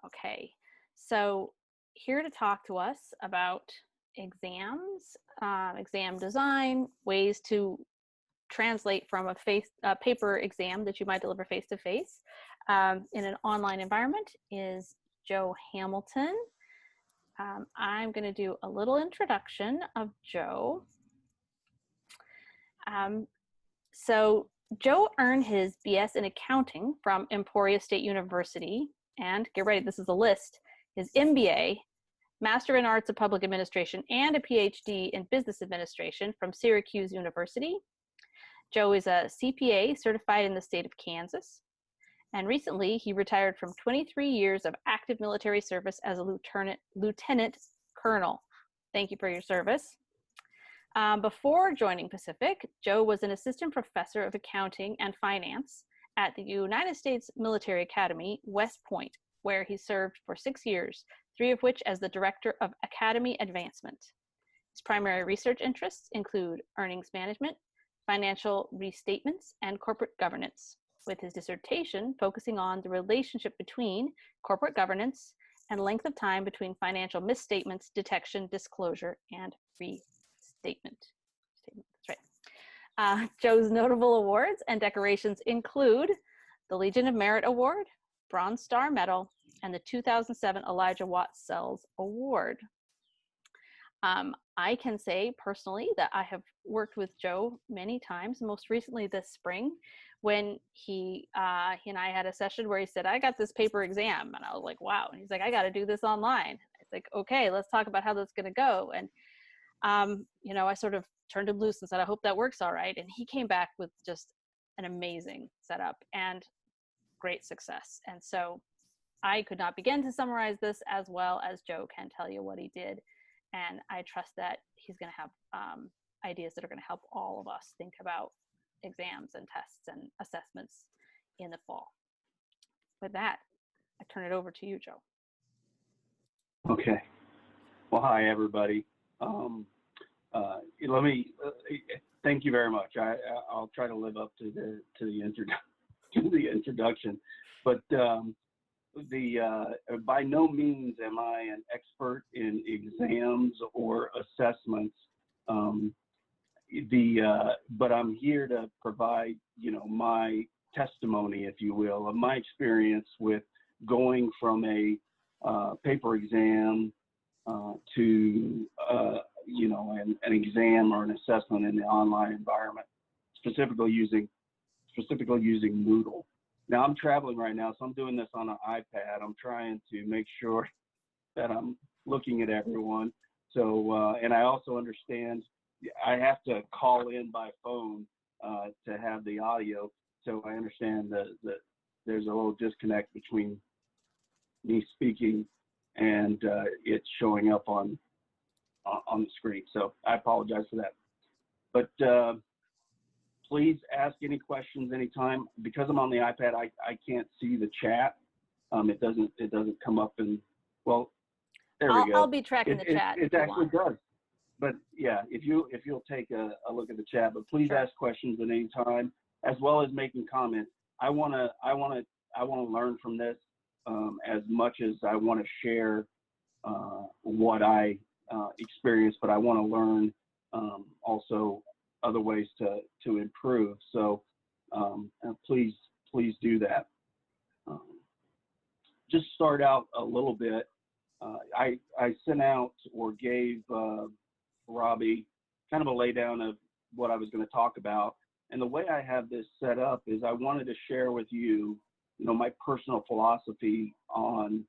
Okay, so here to talk to us about exams, exam design, ways to translate from a paper exam that you might deliver face-to-face in an online environment is Joe Hamilton. I'm going to do a little introduction of Joe. So Joe earned his BS in accounting from Emporia State University, and get ready, this is a list, his MBA, Master in Arts of Public Administration, and a PhD in Business Administration from Syracuse University. Joe is a CPA certified in the state of Kansas, and recently he retired from 23 years of active military service as a lieutenant colonel. Thank you for your service. Before joining Pacific, Joe was an assistant professor of accounting and finance at the United States Military Academy, West Point, where he served for 6 years, 3 of which as the director of academy advancement. His primary research interests include earnings management, financial restatements, and corporate governance, with his dissertation focusing on the relationship between corporate governance and length of time between financial misstatements, detection, disclosure, and restatement. That's right. Joe's notable awards and decorations include the Legion of Merit Award, Bronze Star Medal, and the 2007 Elijah Watts Sells Award. I can say personally that I have worked with Joe many times, most recently this spring when he and I had a session where he said, I got this paper exam. And I was like, wow. And he's like, I got to do this online. It's like, okay, let's talk about how that's going to go. And, I sort of turned him loose and said, I hope that works all right. And he came back with just an amazing setup and great success. And so I could not begin to summarize this as well as Joe can tell you what he did. And I trust that he's going to have ideas that are going to help all of us think about exams and tests and assessments in the fall. With that, I turn it over to you, Joe. Okay. Well, hi, everybody. Let me thank you very much. I'll try to live up to the introduction, but by no means am I an expert in exams or assessments. But I'm here to provide, my testimony, if you will, of my experience with going from a paper exam to an exam or an assessment in the online environment, specifically using Moodle. Now I'm traveling right now, so I'm doing this on an iPad. I'm trying to make sure that I'm looking at everyone. So, and I also understand I have to call in by phone to have the audio. So I understand that there's a little disconnect between me speaking and it showing up on the screen. So I apologize for that. But please ask any questions anytime. Because I'm on the iPad, I can't see the chat. It doesn't come up, and well, there we go. I'll be tracking the chat. It actually does. But yeah, if you'll take a look at the chat, but please ask questions at any time, as well as making comments. I want to learn from this as much as I want to share what I experience, but I want to learn also other ways to improve. So please do that. Just start out a little bit. I sent out or gave Robbie kind of a laydown of what I was going to talk about. And the way I have this set up is I wanted to share with you, my personal philosophy on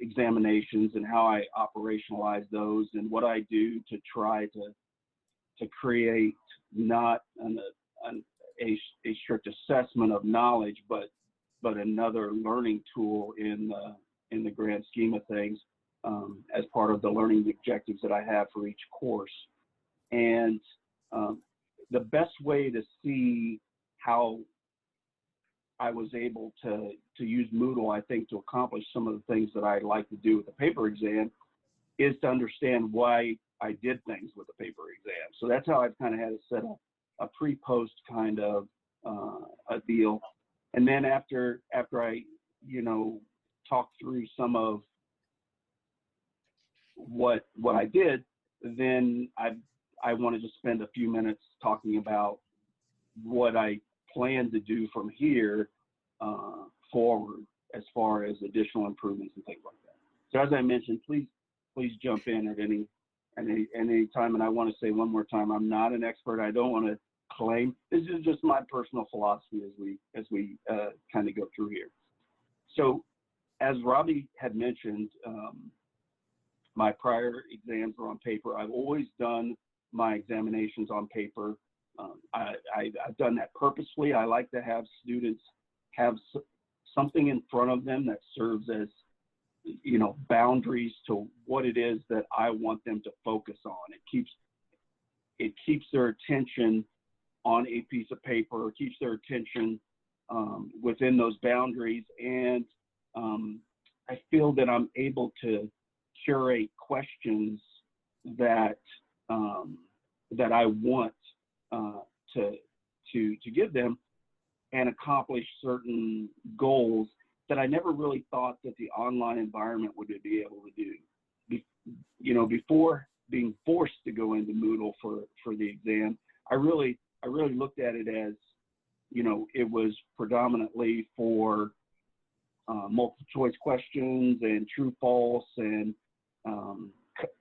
examinations and how I operationalize those and what I do to try to create not a strict assessment of knowledge, but another learning tool in the grand scheme of things as part of the learning objectives that I have for each course. And the best way to see how I was able to use Moodle, I think, to accomplish some of the things that I like to do with the paper exam is to understand why I did things with the paper exam. So that's how I've kind of had to set up a pre-post kind of a deal. And then after I, talk through some of what I did, then I wanted to spend a few minutes talking about what I plan to do from here forward as far as additional improvements and things like that. So as I mentioned, please jump in at any time. And I want to say one more time, I'm not an expert. I don't want to claim. This is just my personal philosophy as we kind of go through here. So as Robbie had mentioned, my prior exams were on paper. I've always done my examinations on paper. I've done that purposefully. I like to have students have something in front of them that serves as, you know, boundaries to what it is that I want them to focus on. It keeps their attention on a piece of paper, it keeps their attention within those boundaries, and I feel that I'm able to curate questions that that I want to give them and accomplish certain goals that I never really thought that the online environment would be able to do. You know, before being forced to go into Moodle for the exam, I really looked at it as, you know, it was predominantly for multiple choice questions and true false, and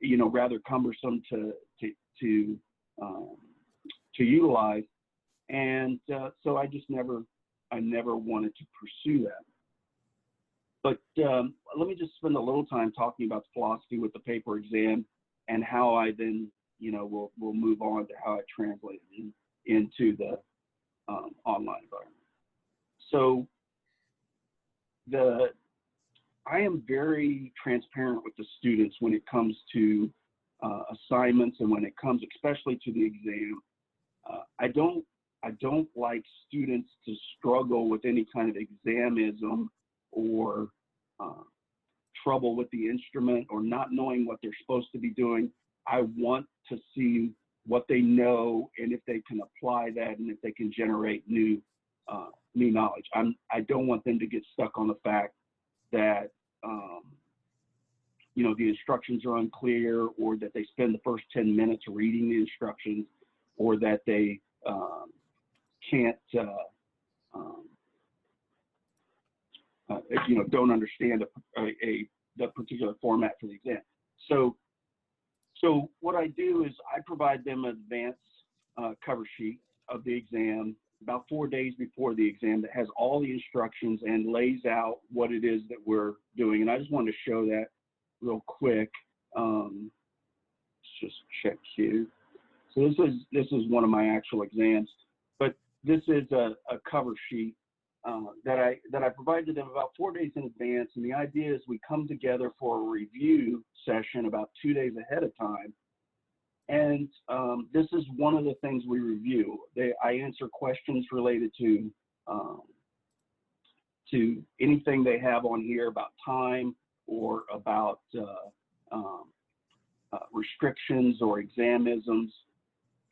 you know, rather cumbersome to utilize, and so I never wanted to pursue that. But let me just spend a little time talking about the philosophy with the paper exam and how I then, you know, will move on to how I translate it into the online environment. So I am very transparent with the students when it comes to assignments and when it comes especially to the exam. I don't like students to struggle with any kind of examism or trouble with the instrument or not knowing what they're supposed to be doing. I want to see what they know and if they can apply that and if they can generate new knowledge. I don't want them to get stuck on the fact that you know, the instructions are unclear, or that they spend the first 10 minutes reading the instructions, or that they can't you know, don't understand the particular format for the exam. So what I do is I provide them an advanced cover sheet of the exam about 4 days before the exam that has all the instructions and lays out what it is that we're doing. And I just wanted to show that real quick. Let's just check here. So this is one of my actual exams, but this is a cover sheet that I provided to them about 4 days in advance. And the idea is we come together for a review session about 2 days ahead of time. And this is one of the things we review. I answer questions related to anything they have on here about time or about restrictions or examisms,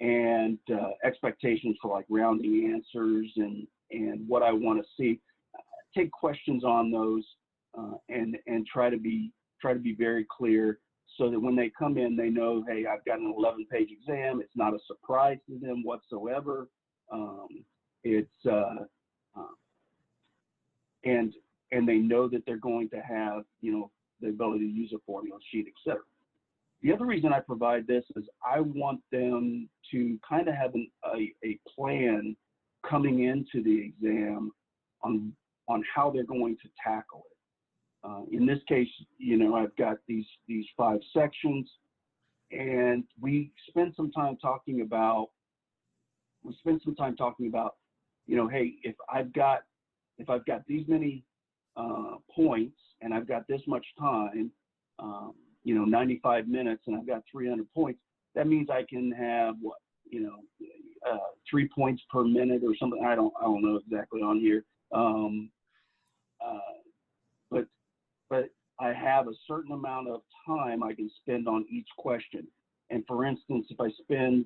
and expectations for like rounding answers and what I want to see. Take questions on those and try to be very clear, so that when they come in, they know, hey, I've got an 11-page exam. It's not a surprise to them whatsoever. And they know that they're going to have, you know, the ability to use a formula sheet, etc. The other reason I provide this is I want them to kind of have a plan coming into the exam on how they're going to tackle it. In this case, you know, I've got these 5 sections, and we spent some time talking about, you know, hey, if I've got these many points and I've got this much time, you know, 95 minutes, and I've got 300 points, that means I can have what, you know, 3 points per minute or something. I don't know exactly on here. But I have a certain amount of time I can spend on each question. And for instance, if I spend,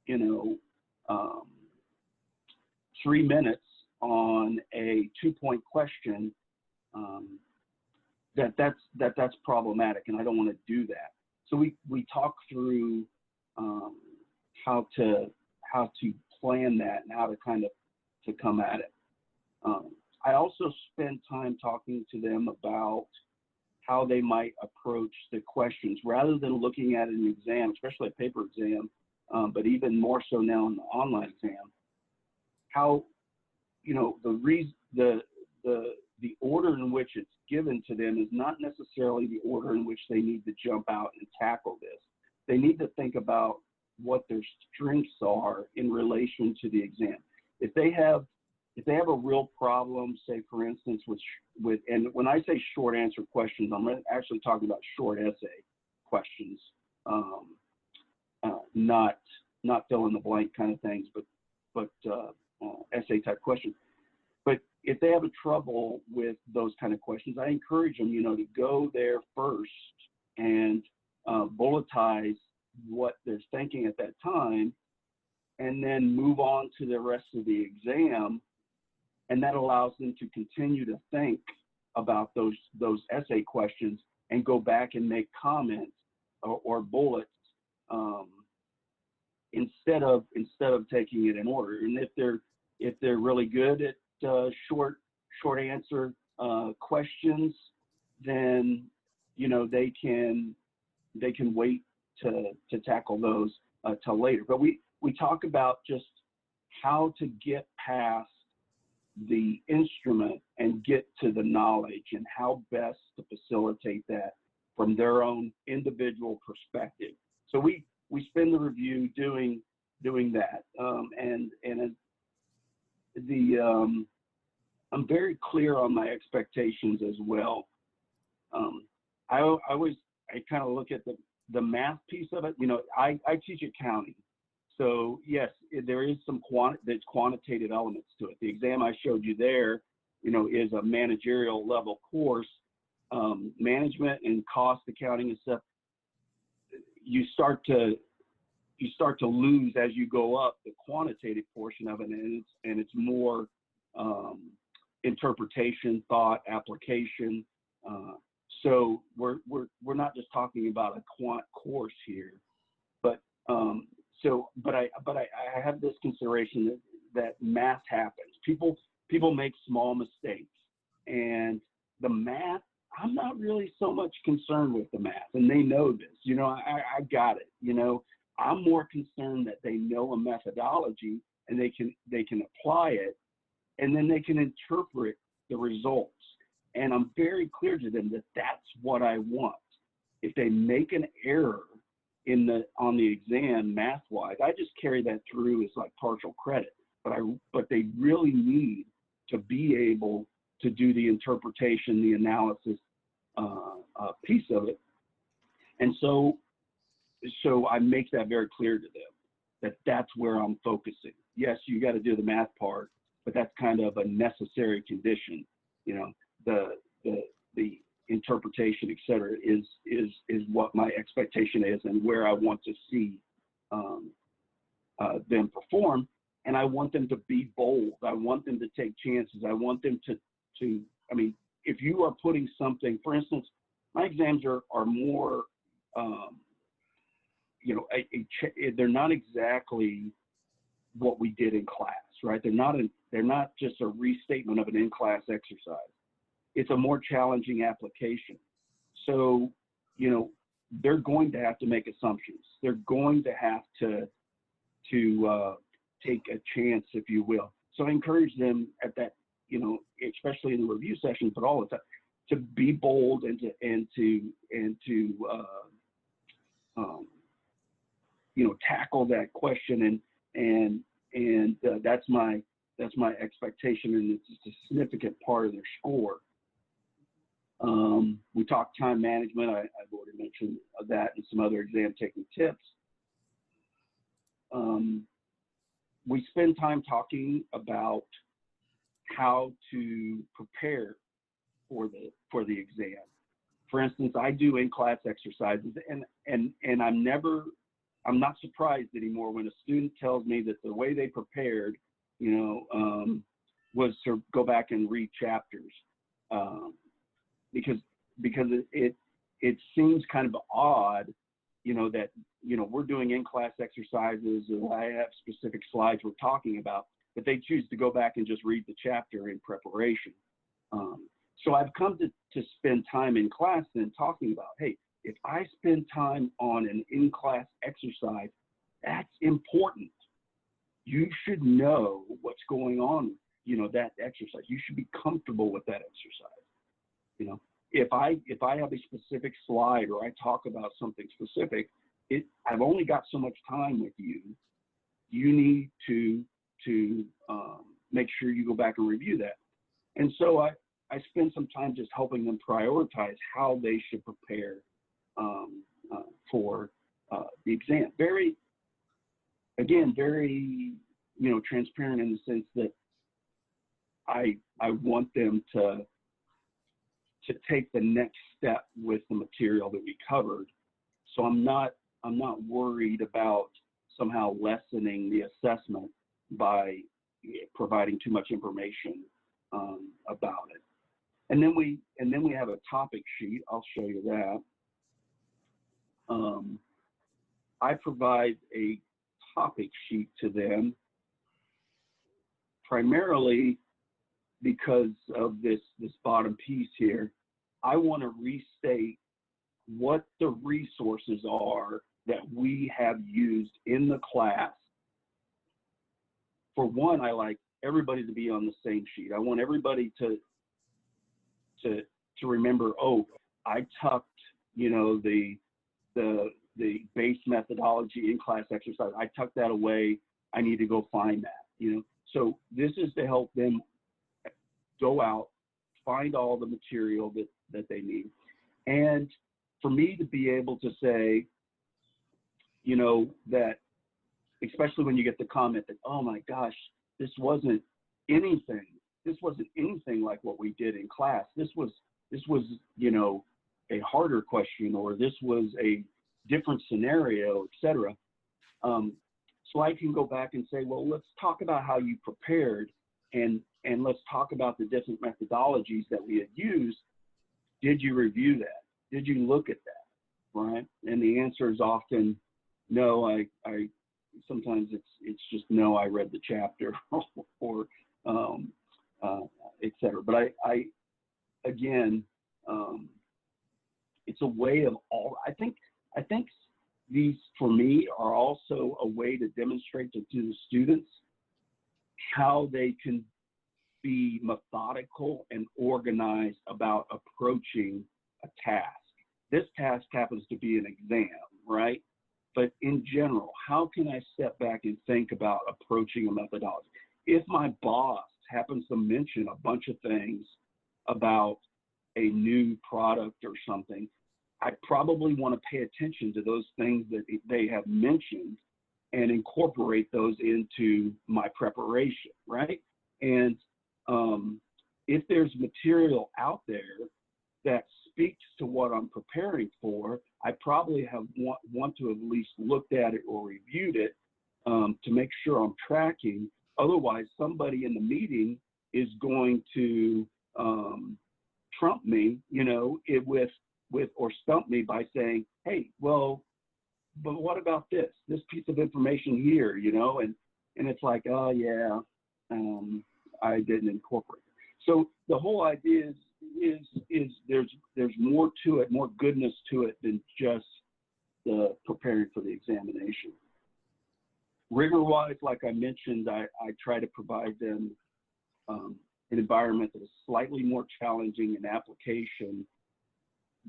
you know, 3 minutes on a 2-point question, that's problematic, and I don't want to do that. So we talk through how to plan that and how to kind of to come at it. I also spend time talking to them about how they might approach the questions rather than looking at an exam, especially a paper exam, but even more so now in the online exam. How, you know, the order in which it's given to them is not necessarily the order in which they need to jump out and tackle this. They need to think about what their strengths are in relation to the exam. If they have a real problem, say for instance with and when I say short answer questions, I'm actually talking about short essay questions, not fill in the blank kind of things, but essay type questions. But if they have a trouble with those kind of questions, I encourage them, you know, to go there first and bulletize what they're thinking at that time, and then move on to the rest of the exam. And that allows them to continue to think about those essay questions and go back and make comments or bullets instead of taking it in order. And if they're really good at short answer questions, then you know they can wait to tackle those till later. But we talk about just how to get past the instrument and get to the knowledge and how best to facilitate that from their own individual perspective. So we spend the review doing that, and I'm very clear on my expectations as well. I kind of look at the math piece of it. You know, I teach accounting. So yes, there is some there's quantitative elements to it. The exam I showed you there, you know, is a managerial level course. Management and cost accounting and stuff, you start to lose as you go up the quantitative portion of it, and it's more interpretation, thought, application. So we're not just talking about a quant course here, but I have this consideration that math happens. People make small mistakes, and the math, I'm not really so much concerned with the math, and they know this. You know, I got it. You know, I'm more concerned that they know a methodology and they can apply it, and then they can interpret the results. And I'm very clear to them that that's what I want. If they make an error on the exam math-wise, I just carry that through as like partial credit. But they really need to be able to do the interpretation, the analysis piece of it. And so I make that very clear to them that's where I'm focusing. Yes, you got to do the math part, but that's kind of a necessary condition. You know, the interpretation, et cetera, is what my expectation is and where I want to see them perform. And I want them to be bold. I want them to take chances. I want them to I mean, if you are putting something, for instance, my exams are more, you know, they're not exactly what we did in class, right? They're not just a restatement of an in-class exercise. It's a more challenging application. So, you know, they're going to have to make assumptions. They're going to have to take a chance, if you will. So I encourage them at that, you know, especially in the review sessions, but all the time, to be bold and to you know, tackle that question, and that's my expectation, and it's a significant part of their score. We talked time management. I've already mentioned that, and some other exam taking tips. We spend time talking about how to prepare for the exam. For instance, I do in-class exercises, and I'm not surprised anymore when a student tells me that the way they prepared, you know, was to go back and read chapters, because because it seems kind of odd, that, we're doing in-class exercises and I have specific slides we're talking about, but they choose to go back and just read the chapter in preparation. So I've come to spend time in class then talking about, hey, if I spend time on an in-class exercise, that's important. You should know what's going on, that exercise. You should be comfortable with that exercise. If I have a specific slide or I talk about something specific, I've only got so much time with you. You need to make sure you go back and review that. And so I spend some time just helping them prioritize how they should prepare for the exam. Very, transparent in the sense that I want them to take the next step with the material that we covered. So I'm not worried about somehow lessening the assessment by providing too much information about it. And then we have a topic sheet. I'll show you that. I provide a topic sheet to them primarily because of this bottom piece here. I want to restate what the resources are that we have used in the class. For one, I like everybody to be on the same sheet. I want everybody to remember, oh, I tucked, the base methodology in class exercise. I tucked that away. I need to go find that, So this is to help them go out, find all the material that they need. And for me to be able to say, that, especially when you get the comment that, oh my gosh, this wasn't anything like what we did in class. This was, a harder question, or this was a different scenario, etc. So I can go back and say, well, let's talk about how you prepared, and let's talk about the different methodologies that we had used. Did you review that? Did you look at that? Right? And the answer is often no. I sometimes it's just no. I read the chapter or etc. But I again, it's a way of all. I think these for me are also a way to demonstrate to the students how they can be methodical and organized about approaching a task. This task happens to be an exam, right? But in general, how can I step back and think about approaching a methodology? If my boss happens to mention a bunch of things about a new product or something, I probably want to pay attention to those things that they have mentioned and incorporate those into my preparation, right? And if there's material out there that speaks to what I'm preparing for, I probably want to have at least looked at it or reviewed it to make sure I'm tracking. Otherwise, somebody in the meeting is going to trump me, with or stump me by saying, hey, well, but what about this piece of information here, and it's like, oh yeah, I didn't incorporate it. So the whole idea is there's more to it, more goodness to it than just the preparing for the examination. Rigor-wise, like I mentioned, I try to provide them an environment that is slightly more challenging in application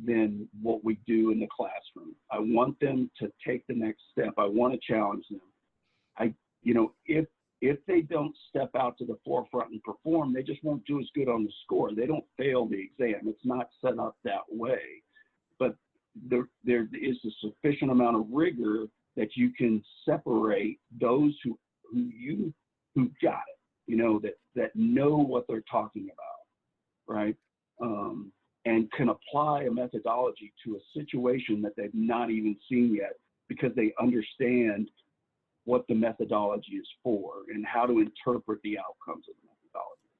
than what we do in the classroom. I want them to take the next step. I want to challenge them. If they don't step out to the forefront and perform, they just won't do as good on the score. They don't fail the exam. It's not set up that way. But there is a sufficient amount of rigor that you can separate those who got it, that know what they're talking about, right? And can apply a methodology to a situation that they've not even seen yet because they understand what the methodology is for and how to interpret the outcomes of the methodology.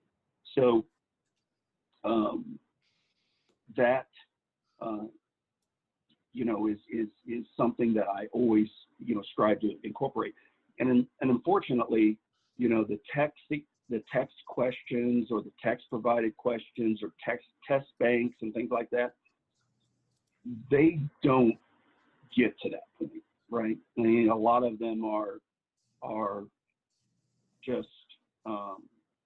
So that you know, is something that I always, you know, strive to incorporate. And unfortunately, you know, the text questions or the text provided questions or test banks and things like that, they don't get to that point, right? I mean, a lot of them are just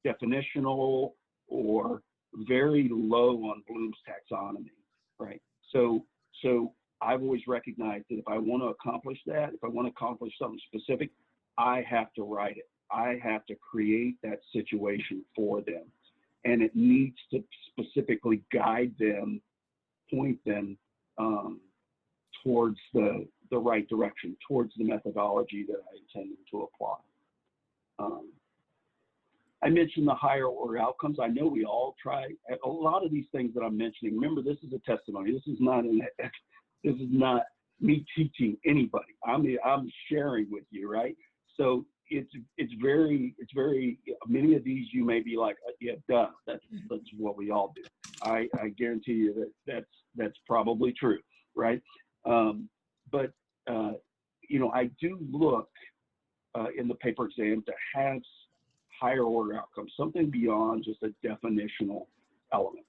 definitional or very low on Bloom's taxonomy, right? So I've always recognized that if I want to accomplish that, if I want to accomplish something specific, I have to write it. I have to create that situation for them. And it needs to specifically guide them, point them towards the right direction, towards the methodology that I intended to apply. I mentioned the higher order outcomes. I know we all try a lot of these things that I'm mentioning. Remember, this is a testimony. This is not me teaching anybody. I'm sharing with you, right? So it's very many of these you may be like, yeah, duh, that's what we all do. I guarantee you that's probably true, right? But you know, I do look in the paper exam to have higher order outcomes, something beyond just a definitional element.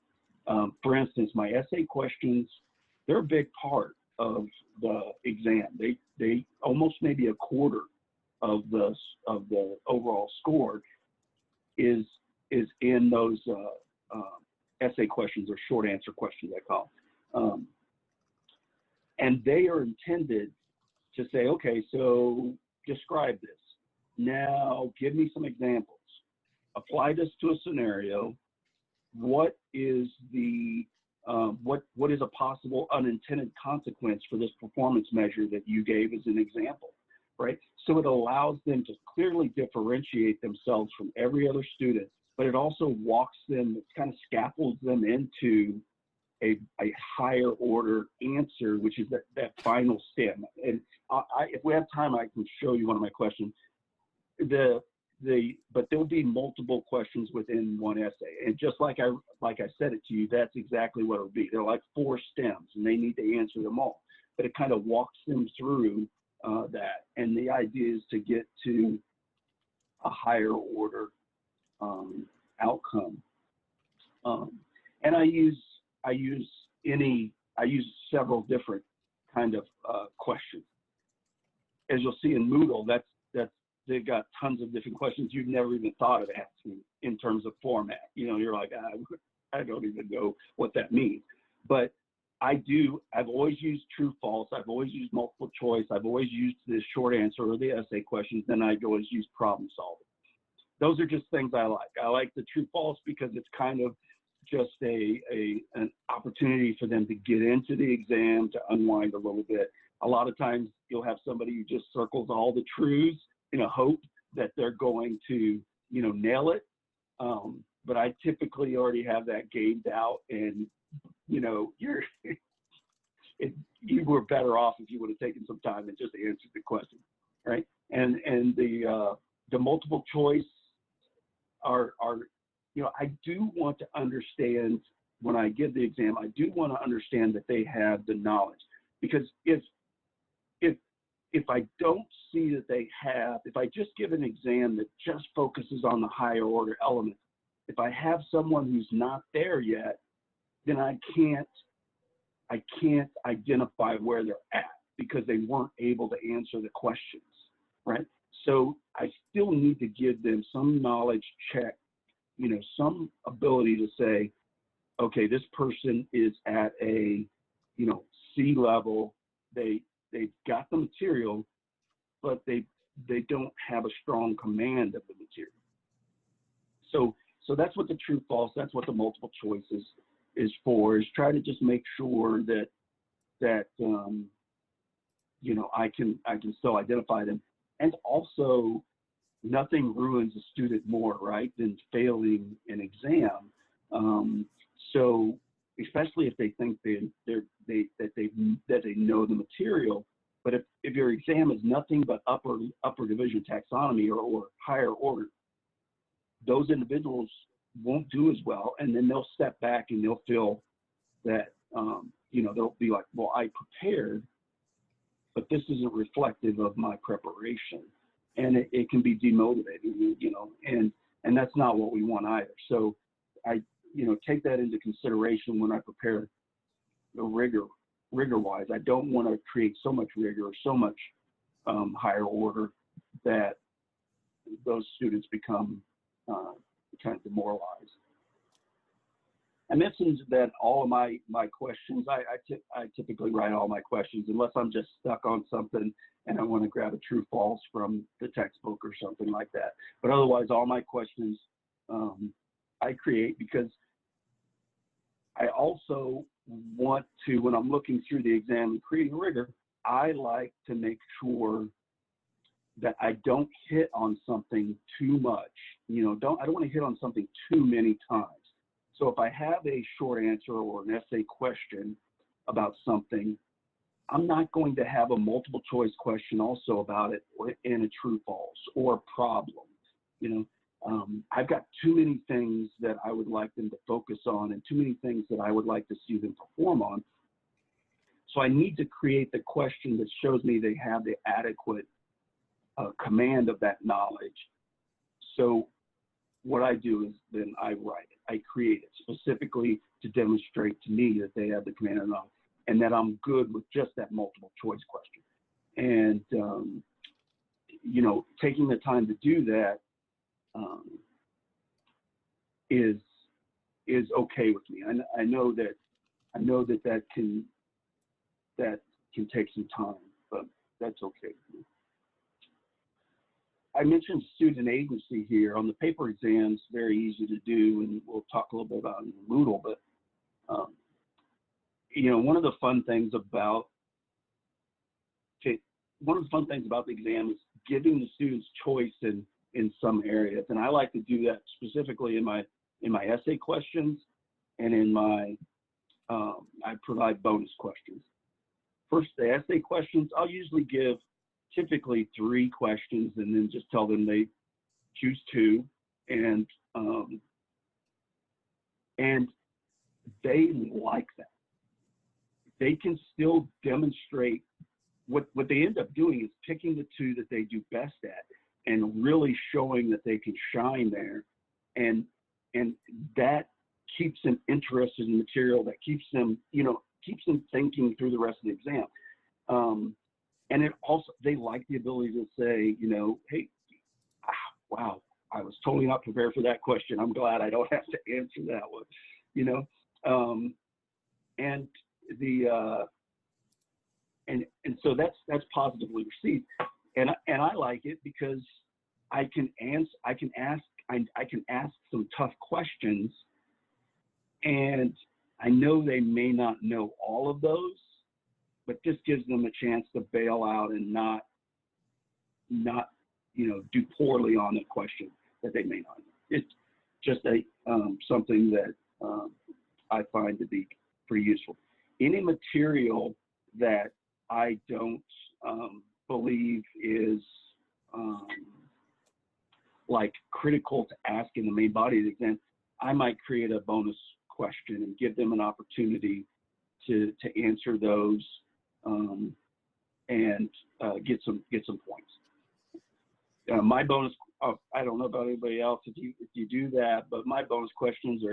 For instance, my essay questions, they're a big part of the exam. They almost maybe a quarter of the overall score is in those essay questions or short answer questions, I call them. And they are intended to say, okay, so describe this. Now give me some examples. Apply this to a scenario. What is the what is a possible unintended consequence for this performance measure that you gave as an example, right? So it allows them to clearly differentiate themselves from every other student, but it also walks them, it kind of scaffolds them into a higher order answer, which is that final stem. And if we have time, I can show you one of my questions. But there would be multiple questions within one essay. And just like I said it to you, that's exactly what it would be. They're like 4 stems and they need to answer them all. But it kind of walks them through that. And the idea is to get to a higher order outcome. And I use several different kind of questions. As you'll see in Moodle, they've got tons of different questions you've never even thought of asking in terms of format. You know, you're like, I don't even know what that means. But I've always used true, false. I've always used multiple choice. I've always used the short answer or the essay questions. Then I've always used problem solving. Those are just things I like. I like the true, false because it's kind of just an opportunity for them to get into the exam, to unwind a little bit. A lot of times you'll have somebody who just circles all the truths in a hope that they're going to, you know, nail it. But I typically already have that gamed out, and, you know, you were better off if you would have taken some time and just answered the question, right? And the multiple choice are, you know, I do want to understand when I give the exam, I do want to understand that they have the knowledge, because if I don't see that they have, if I just give an exam that just focuses on the higher order elements, if I have someone who's not there yet, then I can't identify where they're at because they weren't able to answer the questions, right? So I still need to give them some knowledge check, you know, some ability to say, okay, this person is at a, you know, C level. They've got the material, but they don't have a strong command of the material. So that's what the true, false, that's what the multiple choices is for, is try to just make sure that you know, I can still identify them. And also, nothing ruins a student more, right, than failing an exam. So especially if they think that they know the material, but if your exam is nothing but upper division taxonomy or higher order, those individuals won't do as well, and then they'll step back and they'll feel that they'll be like, well, I prepared, but this isn't reflective of my preparation. And it can be demotivating, and that's not what we want either. So I, take that into consideration when I prepare the rigor-wise. I don't want to create so much rigor or so much higher order that those students become kind of demoralized. I mentioned that all of my questions, I typically write all my questions unless I'm just stuck on something and I want to grab a true false from the textbook or something like that. But otherwise, all my questions I create, because I also want to, when I'm looking through the exam and creating rigor, I like to make sure that I don't hit on something too much. I don't want to hit on something too many times. So if I have a short answer or an essay question about something, I'm not going to have a multiple choice question also about it, or in a true false or problem. I've got too many things that I would like them to focus on and too many things that I would like to see them perform on. So I need to create the question that shows me they have the adequate command of that knowledge. So what I do is then I write it. I create it specifically to demonstrate to me that they have the command of knowledge and that I'm good with just that multiple choice question. And, taking the time to do that is okay with me. I know that can take some time, but that's okay with me. I mentioned student agency here. On the paper exams, very easy to do, and we'll talk a little bit about it in Moodle, but one of the fun things about the exam is giving the students choice in some areas, and I like to do that specifically in my essay questions and in my I provide bonus questions. First, the essay questions, I'll usually give typically 3 questions and then just tell them they choose 2, and they like that. They can still demonstrate what they end up doing is picking the 2 that they do best at and really showing that they can shine there, and that keeps them interested in the material, that keeps them thinking through the rest of the exam. And it also, they like the ability to say, hey, wow, I was totally not prepared for that question. I'm glad I don't have to answer that one, and so that's positively received, and I like it because I can ask some tough questions, and I know they may not know all of those, but this gives them a chance to bail out and not do poorly on the question that they may not know. It's just something that I find to be pretty useful. Any material that I don't believe is like critical to ask in the main body of the exam, I might create a bonus question and give them an opportunity to answer those and get some points. My bonus, I don't know about anybody else if you do that, but my bonus questions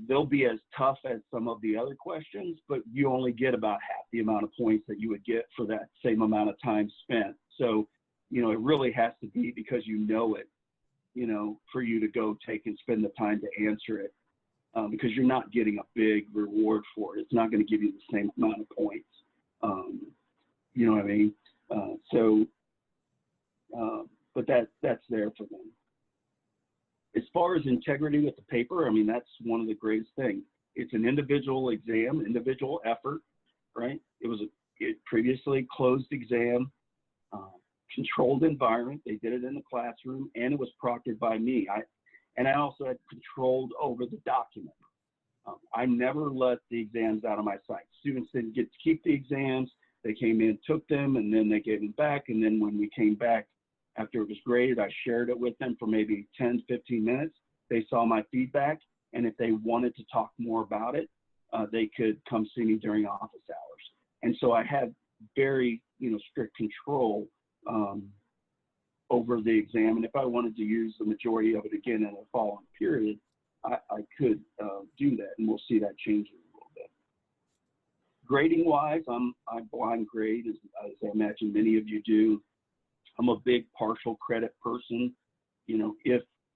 they'll be as tough as some of the other questions, but you only get about half the amount of points that you would get for that same amount of time spent. So, it really has to be because it, for you to go take and spend the time to answer it, because you're not getting a big reward for it. It's not going to give you the same amount of points. You know what I mean? But that's there for them. As far as integrity with the paper, I mean, that's one of the greatest things. It's an individual exam, individual effort, right? It was a previously closed exam, controlled environment. They did it in the classroom, and it was proctored by me. I also had controlled over the document. I never let the exams out of my sight. Students didn't get to keep the exams. They came in, took them, and then they gave them back. And then when we came back, after it was graded, I shared it with them for maybe 10, 15 minutes. They saw my feedback, and if they wanted to talk more about it, they could come see me during office hours. And so I had very, strict control over the exam. And if I wanted to use the majority of it again in a following period, I could do that. And we'll see that changing a little bit. Grading wise, I blind grade, as I imagine many of you do. I'm a big partial credit person.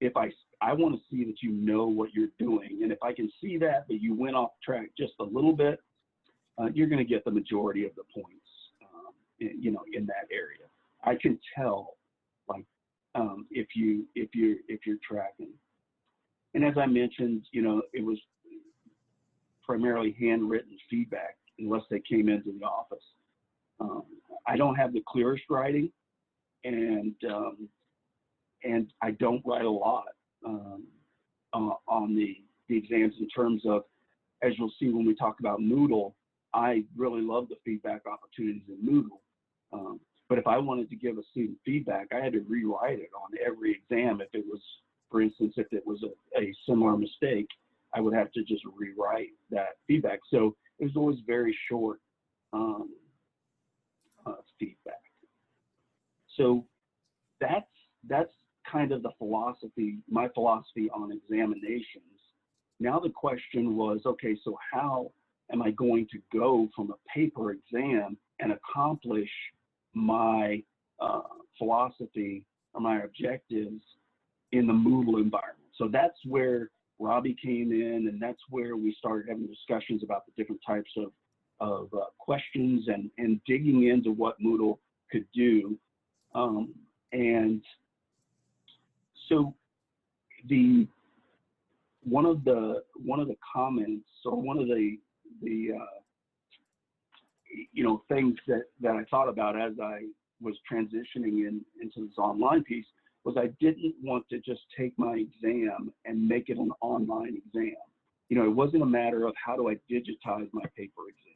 If I want to see that you know what you're doing, and if I can see that, but you went off track just a little bit, you're going to get the majority of the points, in that area. I can tell, like, if you're tracking. And as I mentioned, it was primarily handwritten feedback, unless they came into the office. I don't have the clearest writing, and I don't write a lot on the exams in terms of, as you'll see when we talk about Moodle, I really love the feedback opportunities in Moodle. But if I wanted to give a student feedback, I had to rewrite it on every exam. If it was, for instance, if it was a similar mistake, I would have to just rewrite that feedback. So it was always very short feedback. So that's kind of the philosophy, my philosophy on examinations. Now the question was, okay, so how am I going to go from a paper exam and accomplish my philosophy or my objectives in the Moodle environment? So that's where Robbie came in, and that's where we started having discussions about the different types of questions and digging into what Moodle could do. And so one of the comments, or one of the things that I thought about as I was transitioning into this online piece was I didn't want to just take my exam and make it an online exam. It wasn't a matter of how do I digitize my paper exam.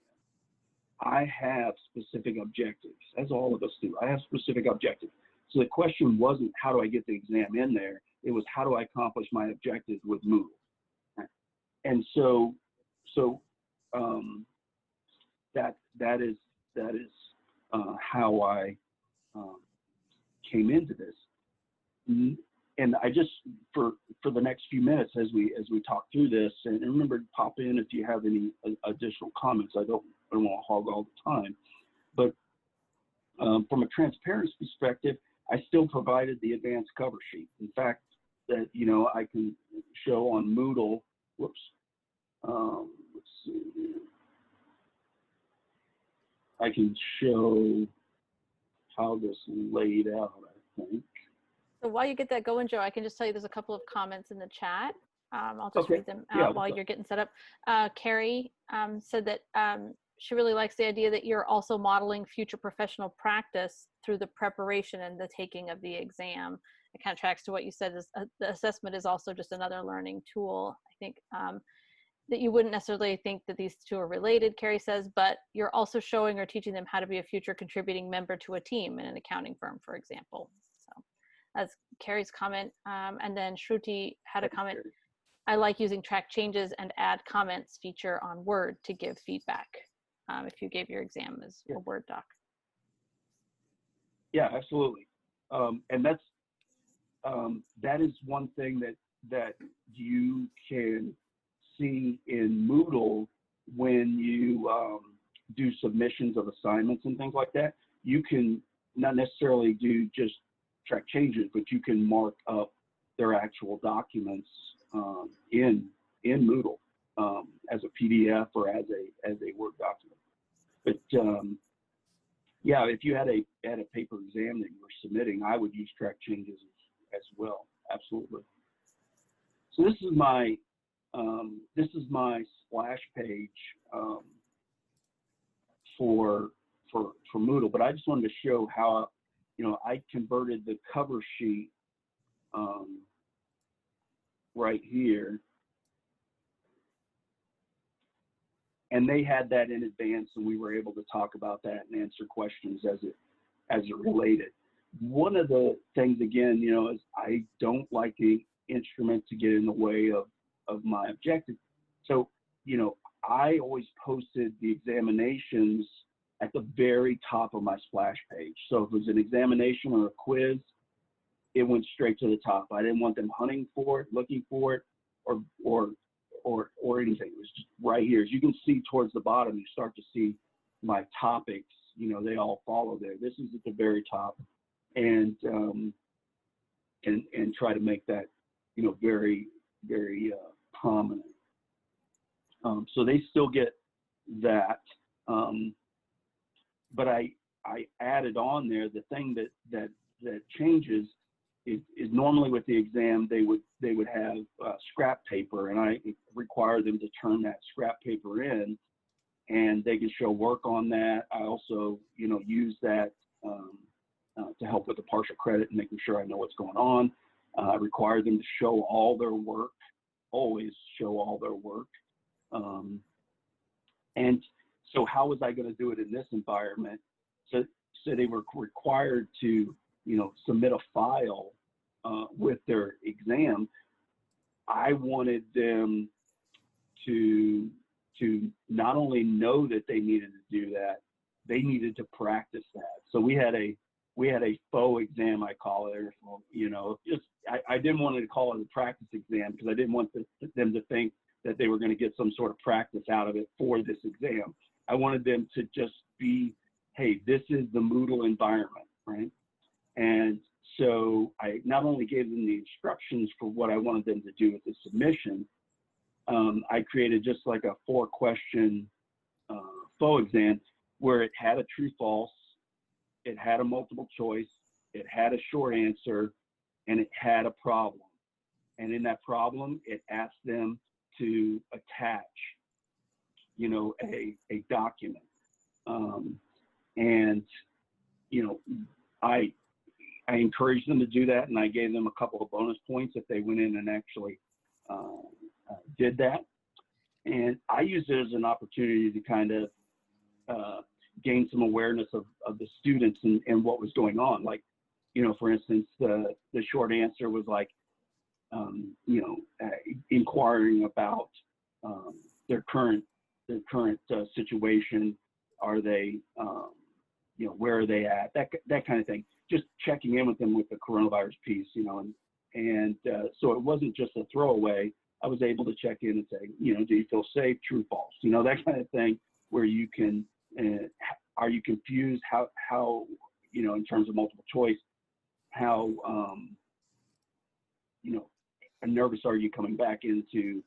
I have specific objectives, as all of us do. I have specific objectives. So the question wasn't how do I get the exam in there, it was how do I accomplish my objectives with Moodle. And so that is how I came into this. And I just, for the next few minutes as we talk through this, and remember to pop in if you have any additional comments. I don't want to hog all the time, but from a transparency perspective, I still provided the advanced cover sheet. In fact, that I can show on Moodle. Whoops. Let's see. I can show how this laid out, I think. So while you get that going, Joe, I can just tell you there's a couple of comments in the chat. I'll just read them out while you're getting set up. Carrie said that she really likes the idea that you're also modeling future professional practice through the preparation and the taking of the exam. It kind of tracks to what you said, is the assessment is also just another learning tool. I think that you wouldn't necessarily think that these two are related, Carrie says, but you're also showing or teaching them how to be a future contributing member to a team in an accounting firm, for example. So that's Carrie's comment. And then Shruti had a comment. I like using track changes and add comments feature on Word to give feedback. If you gave your exam as a Word doc. Yeah, absolutely. And that's that is one thing that you can see in Moodle when you do submissions of assignments and things like that. You can not necessarily do just track changes, but you can mark up their actual documents in Moodle as a PDF or as a Word document. But yeah, if you had a paper exam that you were submitting, I would use track changes as well. Absolutely. So this is my splash page for Moodle, but I just wanted to show how I converted the cover sheet right here, and they had that in advance, and we were able to talk about that and answer questions as it related. One of the things, again, is I don't like the instrument to get in the way of my objective. So, I always posted the examinations at the very top of my splash page. So if it was an examination or a quiz, it went straight to the top. I didn't want them hunting for it, looking for it, or anything. It was just right here. As you can see towards the bottom, you start to see my topics. You know, they all follow there. This is at the very top, and try to make that, you know, very, very prominent. So they still get that, but I added on there the thing that changes is normally with the exam they would have scrap paper, and I require them to turn that scrap paper in, and they can show work on that. I also, you know, use that to help with the partial credit and making sure I know what's going on. I require them to show all their work, always show all their work. And so how was I going to do it in this environment? So they were required to, you know, submit a file with their exam. I wanted them to not only know that they needed to do that, they needed to practice that. So we had a faux exam, I call it, or, you know, just I didn't want to call it a practice exam because I didn't want them to think that they were going to get some sort of practice out of it for this exam. I wanted them to just be, hey, this is the Moodle environment, right? And so I not only gave them the instructions for what I wanted them to do with the submission, I created just like a 4-question faux exam where it had a true false, it had a multiple choice, it had a short answer, and it had a problem. And in that problem, it asked them to attach, you know, a document. And, you know, I encouraged them to do that, and I gave them a couple of bonus points if they went in and actually did that. And I used it as an opportunity to kind of gain some awareness of the students and what was going on. Like, you know, for instance, the short answer was like, you know, inquiring about their current situation. Are they, you know, where are they at? That kind of thing. Just checking in with them with the coronavirus piece, you know, and so it wasn't just a throwaway. I was able to check in and say, you know, do you feel safe? True, false? You know, that kind of thing, where you can, are you confused? How, you know, in terms of multiple choice, how, you know, nervous are you coming back into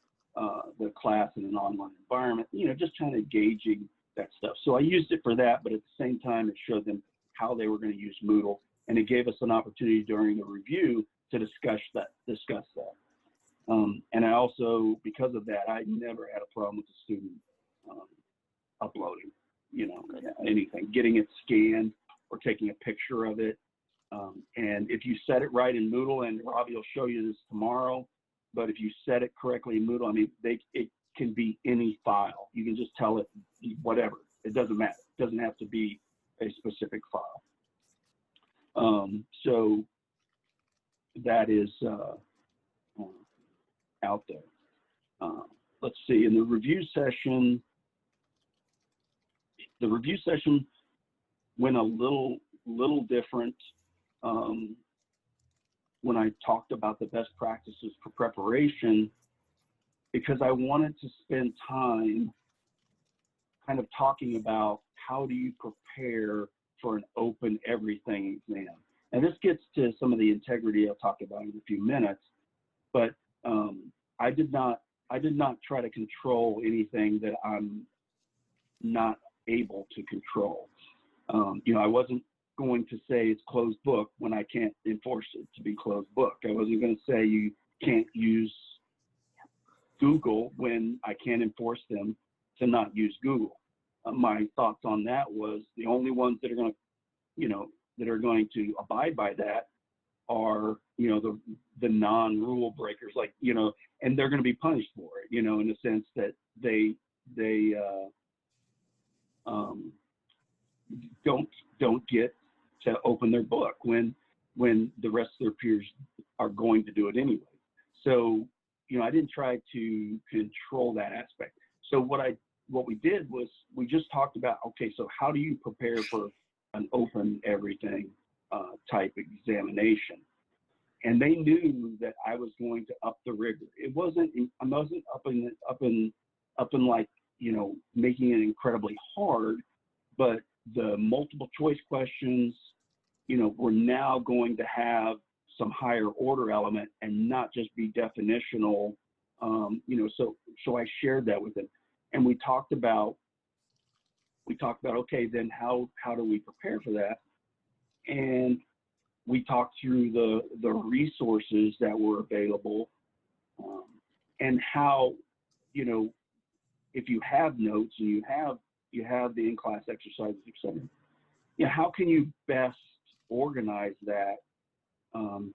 the class in an online environment? You know, just kind of gauging that stuff. So I used it for that, but at the same time, it showed them how they were going to use Moodle, and it gave us an opportunity during the review to discuss that. And I also, because of that, I never had a problem with the student uploading, you know, anything, getting it scanned or taking a picture of it. And if you set it right in Moodle, and Robbie will show you this tomorrow, but if you set it correctly in Moodle, I mean, it can be any file. You can just tell it whatever. It doesn't matter. It doesn't have to be a specific file. So that is out there. Let's see, in the review session went a little different when I talked about the best practices for preparation, because I wanted to spend time kind of talking about how do you prepare for an open everything exam. And this gets to some of the integrity I'll talk about in a few minutes, but I did not try to control anything that I'm not able to control. You know, I wasn't going to say it's closed book when I can't enforce it to be closed book. I wasn't going to say you can't use Google when I can't enforce them to not use Google. My thoughts on that was the only ones that are going to, you know, that are going to abide by that are, you know, the non-rule breakers, like, you know, and they're going to be punished for it, you know, in the sense that they don't get to open their book when the rest of their peers are going to do it anyway. So, you know, I didn't try to control that aspect. So what we did was we just talked about, okay, so how do you prepare for an open everything type examination? And they knew that I was going to up the rigor. I wasn't up in like, you know, making it incredibly hard, but the multiple choice questions, you know, were now going to have some higher order element and not just be definitional. You know, so I shared that with them, and we talked about, okay, then how do we prepare for that? And we talked through the resources that were available, and how, you know, if you have notes and you have the in-class exercises, etc., you know, how can you best organize that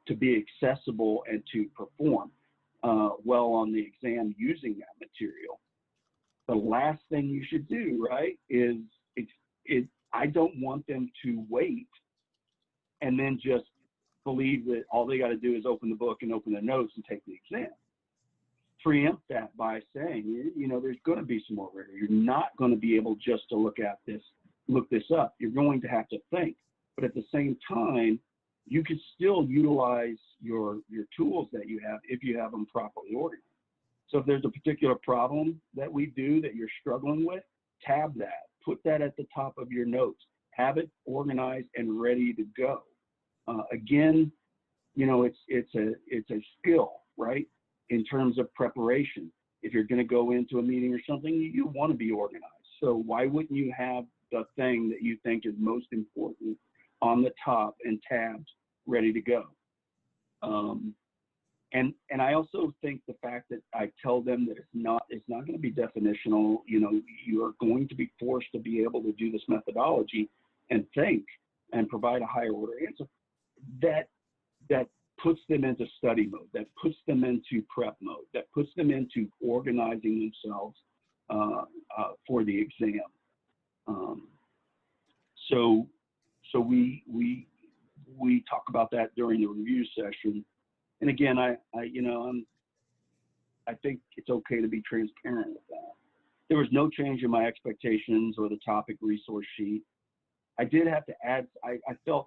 to be accessible and to perform well on the exam using that material? The last thing you should do, right, is I don't want them to wait and then just believe that all they got to do is open the book and open the notes and take the exam. Preempt that by saying, you know, there's going to be some more rigor. You're not going to be able just to look this up. You're going to have to think. But at the same time, you can still utilize your tools that you have if you have them properly organized. So if there's a particular problem that we do that you're struggling with, tab that. Put that at the top of your notes. Have it organized and ready to go. Again, you know, it's a skill, right? In terms of preparation. If you're going to go into a meeting or something, you want to be organized. So why wouldn't you have the thing that you think is most important on the top and tabbed, ready to go? And I also think the fact that I tell them that it's not going to be definitional. You know, you are going to be forced to be able to do this methodology and think and provide a higher order answer. That puts them into study mode, that puts them into prep mode, that puts them into organizing themselves for the exam. So we talk about that during the review session. And again, I think it's okay to be transparent with that. There was no change in my expectations or the topic resource sheet. I did have to add, I felt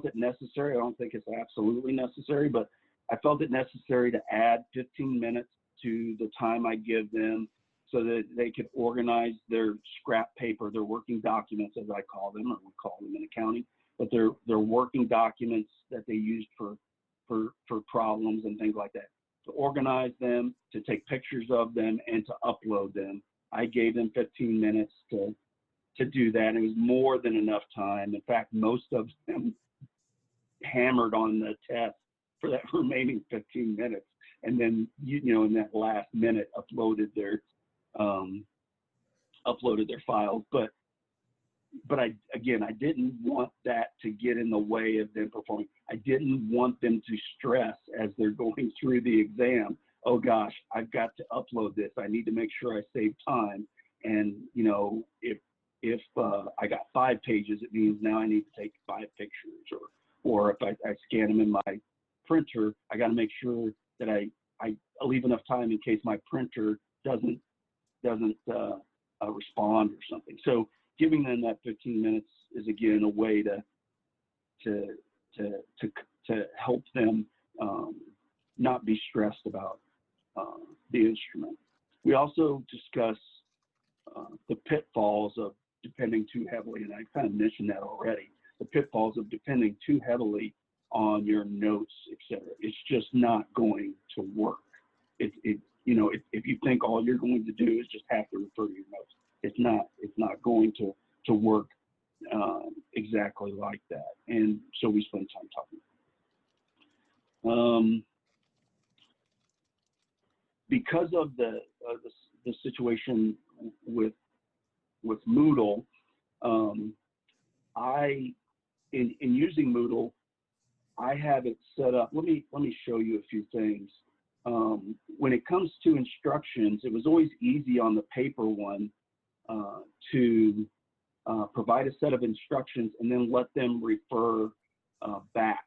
it necessary. I don't think it's absolutely necessary, but I felt it necessary to add 15 minutes to the time I give them so that they could organize their scrap paper, their working documents, as I call them, or we call them in accounting, but they're working documents that they used for problems and things like that. To organize them, to take pictures of them, and to upload them. I gave them 15 minutes to do that. It was more than enough time. In fact, most of them hammered on the test for that remaining 15 minutes, and then you know in that last minute uploaded their files. But I didn't want that to get in the way of them performing. I didn't want them to stress as they're going through the exam. Oh gosh, I've got to upload this. I need to make sure I save time. And you know, if I got 5 pages, it means now I need to take 5 pictures. Or if I scan them in my printer, I got to make sure that I leave enough time in case my printer doesn't respond or something. So giving them that 15 minutes is again a way to help them not be stressed about the instrument. We also discuss the pitfalls of depending too heavily, and I kind of mentioned that already, the pitfalls of depending too heavily on your notes, etc. It's just not going to work. You know, if you think all you're going to do is just have to refer to your notes, it's not going to work exactly like that. And so we spend time talking. Because of the situation with Moodle, in using Moodle, I have it set up. Let me show you a few things. When it comes to instructions, it was always easy on the paper one to provide a set of instructions and then let them refer back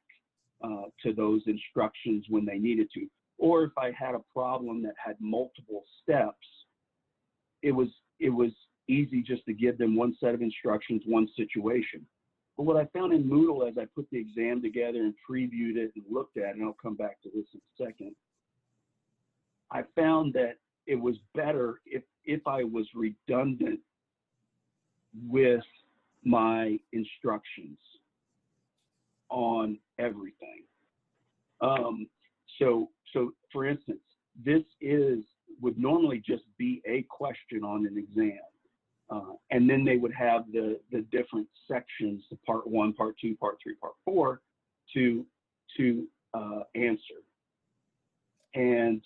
to those instructions when they needed to. Or if I had a problem that had multiple steps, it was easy just to give them one set of instructions, one situation. But what I found in Moodle as I put the exam together and previewed it and looked at it, and I'll come back to this in a second, I found that it was better if I was redundant with my instructions on everything. So for instance, this would normally just be a question on an exam. And then they would have the different sections, the part 1, part 2, part 3, part 4 to answer. And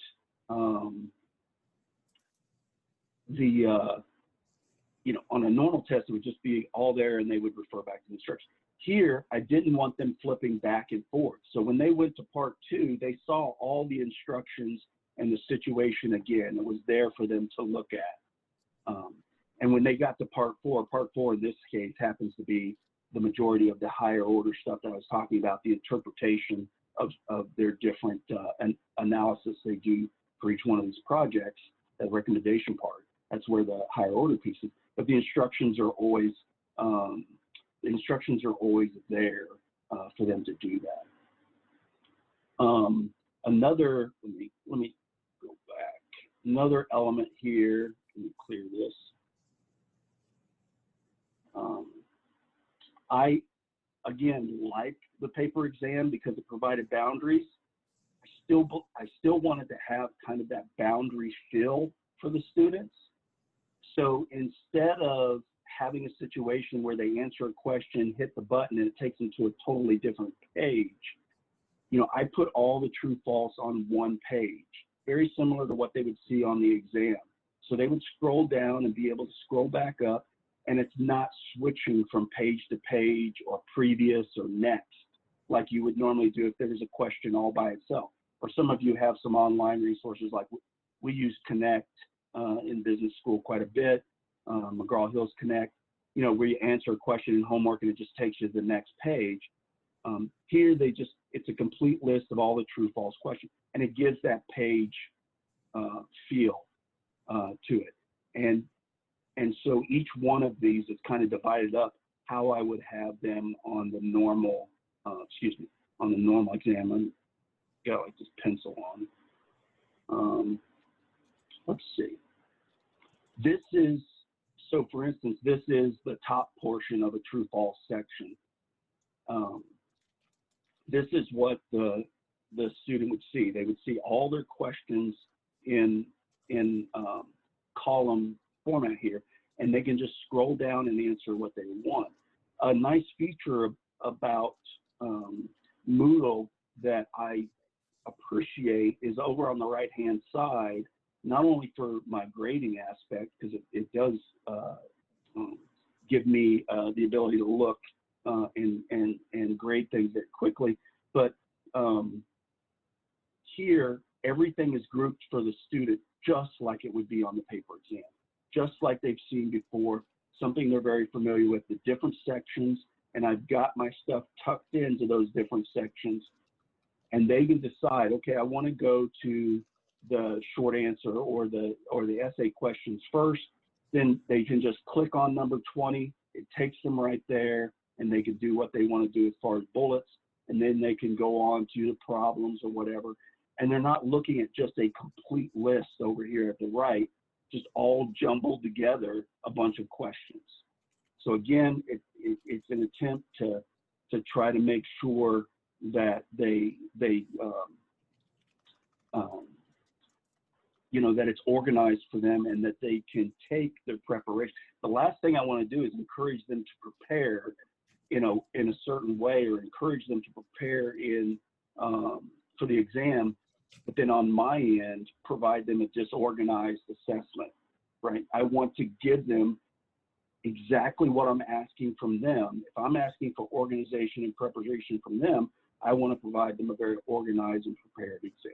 on a normal test, it would just be all there and they would refer back to the instructions. Here, I didn't want them flipping back and forth. So when they went to part 2, they saw all the instructions and the situation again. It was there for them to look at. And when they got to part 4 in this case happens to be the majority of the higher order stuff that I was talking about, the interpretation of their different analysis they do for each one of these projects, that recommendation part. That's where the higher order piece is. But the instructions are always there for them to do that. Another, let me go back. Another element here. Let me clear this. I again like the paper exam because it provided boundaries. I still wanted to have kind of that boundary feel for the students. So instead of having a situation where they answer a question, hit the button, and it takes them to a totally different page, I put all the true false on one page, very similar to what they would see on the exam. So they would scroll down and be able to scroll back up, and it's not switching from page to page or previous or next like you would normally do if there was a question all by itself. Or some of you have some online resources like we use Connect in business school quite a bit, McGraw-Hill's Connect, where you answer a question in homework and it just takes you to the next page. Here it's a complete list of all the true false questions, and it gives that page feel to it. And so each one of these is kind of divided up how I would have them on the normal, on the normal exam. And go like this pencil on. Let's see. This is, so for instance, this is the top portion of a true false section. This is what the student would see. They would see all their questions in column format here, and they can just scroll down and answer what they want. A nice feature about Moodle that I appreciate is over on the right-hand side, not only for my grading aspect, because it does give me the ability to look and grade things very quickly, but here, everything is grouped for the student just like it would be on the paper exam, just like they've seen before, something they're very familiar with, the different sections, and I've got my stuff tucked into those different sections, and they can decide, okay, I want to go to the short answer or the essay questions first. Then they can just click on number 20. It takes them right there, and they can do what they want to do as far as bullets, and then they can go on to the problems or whatever. And they're not looking at just a complete list over here at the right, just all jumbled together, a bunch of questions. So again, it's an attempt to try to make sure that that it's organized for them and that they can take their preparation. The last thing I want to do is encourage them to prepare, in a certain way, or encourage them to prepare for the exam, but then on my end, provide them a disorganized assessment, right? I want to give them exactly what I'm asking from them. If I'm asking for organization and preparation from them, I want to provide them a very organized and prepared exam.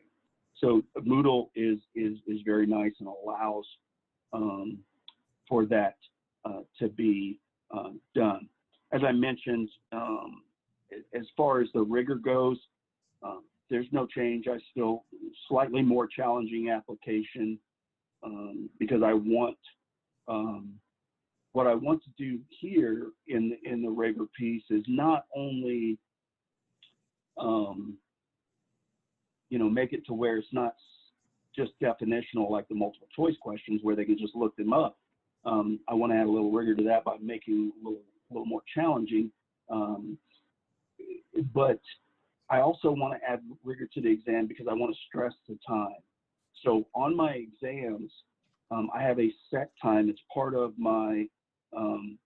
So Moodle is very nice and allows for that to be done. As I mentioned, as far as the rigor goes, there's no change. I still slightly more challenging application because I want what I want to do here in the rigor piece is not only, make it to where it's not just definitional like the multiple choice questions where they can just look them up. I want to add a little rigor to that by making it a little more challenging. But I also want to add rigor to the exam because I want to stress the time. So on my exams, I have a set time. It's part of my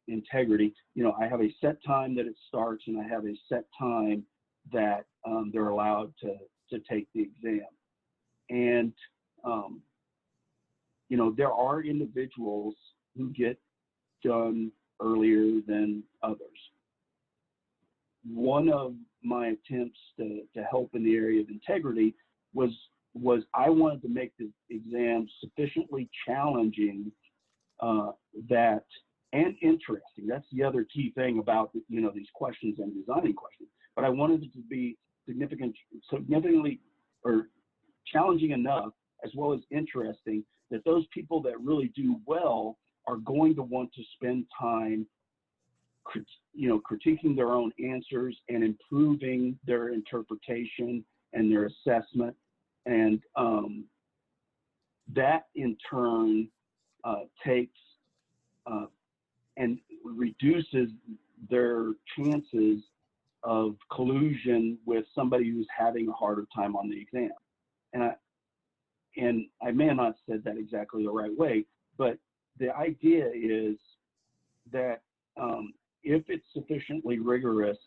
integrity. I have a set time that it starts, and I have a set time that they're allowed to take the exam. And, there are individuals who get done earlier than others. One of my attempts to help in the area of integrity was I wanted to make the exam sufficiently challenging and interesting. That's the other key thing about these questions and designing questions. But I wanted it to be significantly or challenging enough, as well as interesting, that those people that really do well are going to want to spend time critiquing their own answers and improving their interpretation and their assessment. And that in turn takes and reduces their chances of collusion with somebody who's having a harder time on the exam. And I may have not said that exactly the right way, but the idea is that if it's sufficiently rigorous,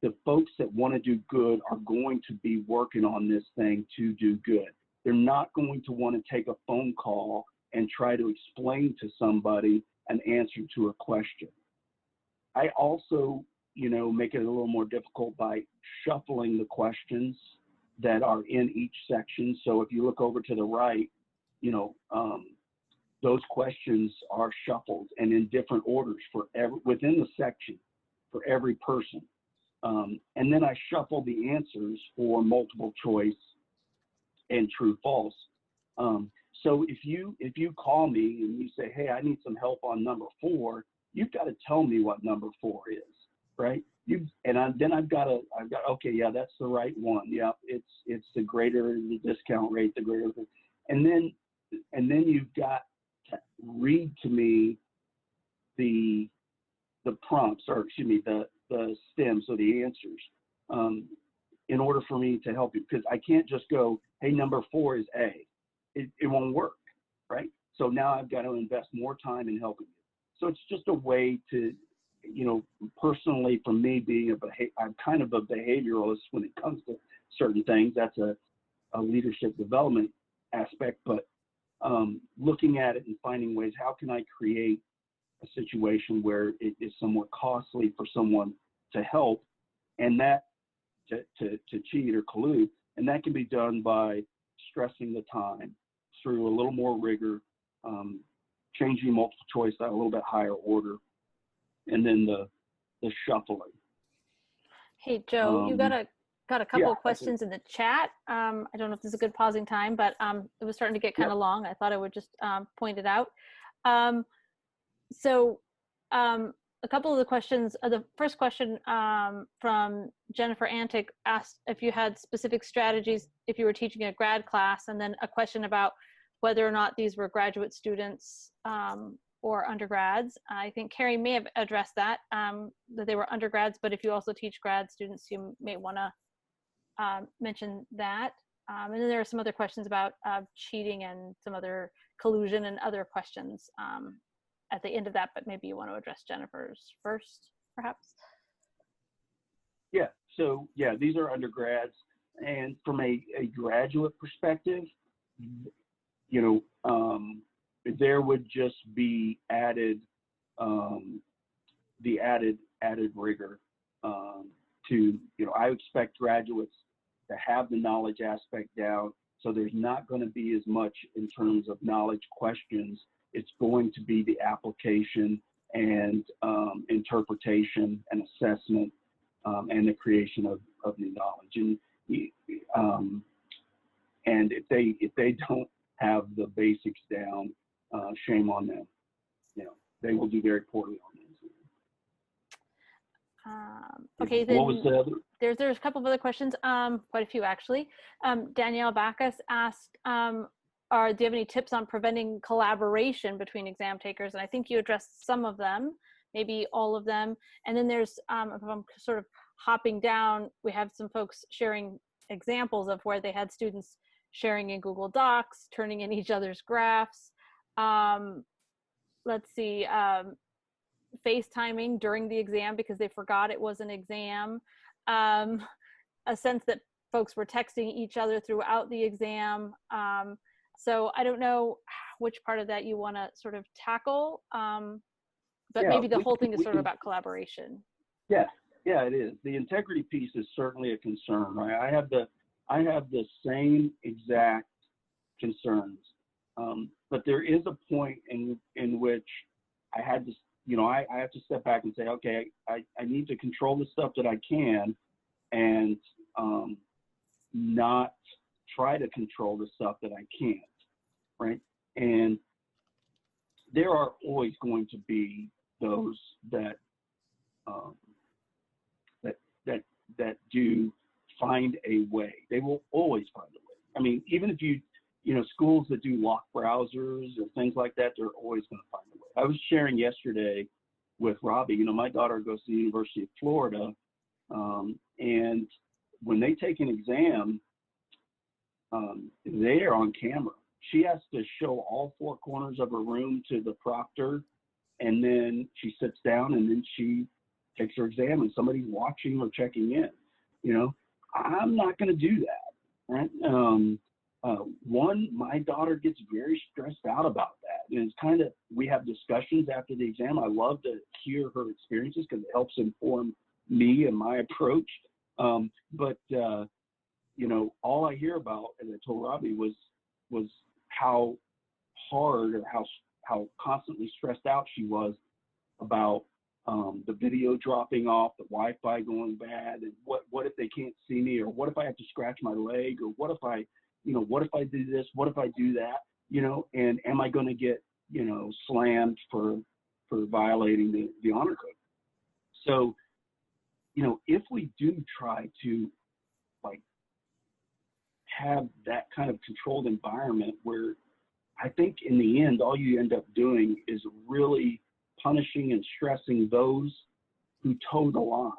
the folks that want to do good are going to be working on this thing to do good. They're not going to want to take a phone call and try to explain to somebody an answer to a question. I also, make it a little more difficult by shuffling the questions that are in each section. So if you look over to the right, those questions are shuffled and in different orders within the section for every person. And then I shuffle the answers for multiple choice and true false. So if you call me and you say, hey, I need some help on number 4, you've got to tell me what number 4 is, right? Okay, yeah, that's the right one. Yeah, it's the greater the discount rate, the greater, and then you've got to read to me the prompts, or excuse me, the stems, so the answers, in order for me to help you, because I can't just go, hey, number 4 is A. It won't work, right? So now I've got to invest more time in helping you. So it's just a way to, personally, for me being I'm kind of a behavioralist when it comes to certain things. That's a leadership development aspect, but looking at it and finding ways, how can I create a situation where it is somewhat costly for someone to help, and that to cheat or collude, and that can be done by stressing the time through a little more rigor, changing multiple choice at a little bit higher order, and then the shuffling. Hey, Joe, you got a couple of questions in the chat. I don't know if this is a good pausing time, but it was starting to get kind of long. I thought I would just point it out. So a couple of the questions, the first question from Jennifer Antic asked if you had specific strategies if you were teaching a grad class, and then a question about whether or not these were graduate students or undergrads. I think Carrie may have addressed that they were undergrads, but if you also teach grad students, you may want to mention that. And then there are some other questions about cheating and some other collusion and other questions at the end of that, but maybe you want to address Jennifer's first, perhaps. Yeah, so yeah, these are undergrads. And from a graduate perspective, there would just be added rigor to, I expect graduates to have the knowledge aspect down, so there's not going to be as much in terms of knowledge questions. It's going to be the application and interpretation and assessment and the creation of new knowledge. And if they don't have the basics down, shame on them. they will do very poorly on the exam. Okay, then what was the other? There's a couple of other questions, quite a few actually. Danielle Bacchus asked, do you have any tips on preventing collaboration between exam takers? And I think you addressed some of them, maybe all of them. And then there's, if I'm sort of hopping down, we have some folks sharing examples of where they had students sharing in Google Docs, turning in each other's graphs. Let's see, FaceTiming during the exam because they forgot it was an exam. A sense that folks were texting each other throughout the exam. So I don't know which part of that you want to sort of tackle, but maybe the whole thing is sort of about collaboration. Yeah, it is. The integrity piece is certainly a concern, right? I have the same exact concerns, but there is a point in which I had to, I have to step back and say, okay, I need to control the stuff that I can, and not try to control the stuff that I can't, right? And there are always going to be those that that do find a way. They will always find a way. I mean, even if schools that do locked browsers or things like that, they're always going to find a way. I was sharing yesterday with Robbie, my daughter goes to the University of Florida, and when they take an exam, they are on camera. She has to show all four corners of her room to the proctor, and then she sits down and then she takes her exam and somebody's watching or checking in. I'm not going to do that, right? One, my daughter gets very stressed out about that. And it's kind of, we have discussions after the exam. I love to hear her experiences because it helps inform me and my approach. But all I hear about, as I told Robbie, was how hard or how constantly stressed out she was about the video dropping off, the Wi-Fi going bad, and what if they can't see me, or what if I have to scratch my leg, or what if I do this, what if I do that, and am I going to get slammed for violating the honor code? So if we do try to have that kind of controlled environment, where I think in the end all you end up doing is really punishing and stressing those who toe the line,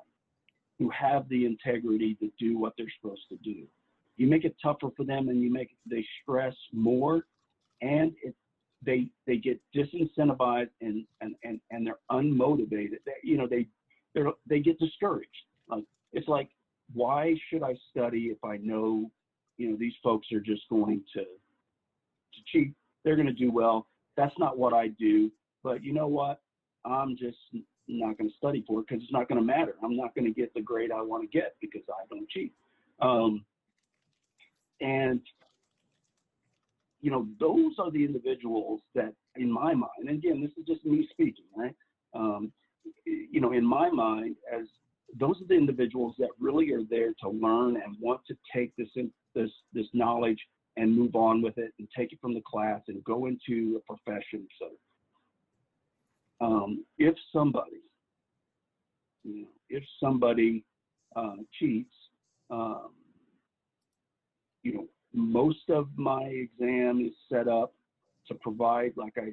who have the integrity to do what they're supposed to do. You make it tougher for them, and they stress more, and they get disincentivized and they're unmotivated. They get discouraged. It's like, why should I study if I know these folks are just going to cheat? They're going to do well. That's not what I do. But you know what? I'm just not going to study for it because it's not going to matter. I'm not going to get the grade I want to get because I don't cheat. And those are the individuals that, in my mind, and again, this is just me speaking, right? In my mind, as those are the individuals that really are there to learn and want to take this knowledge and move on with it and take it from the class and go into a profession. So if somebody cheats, most of my exam is set up to provide, like I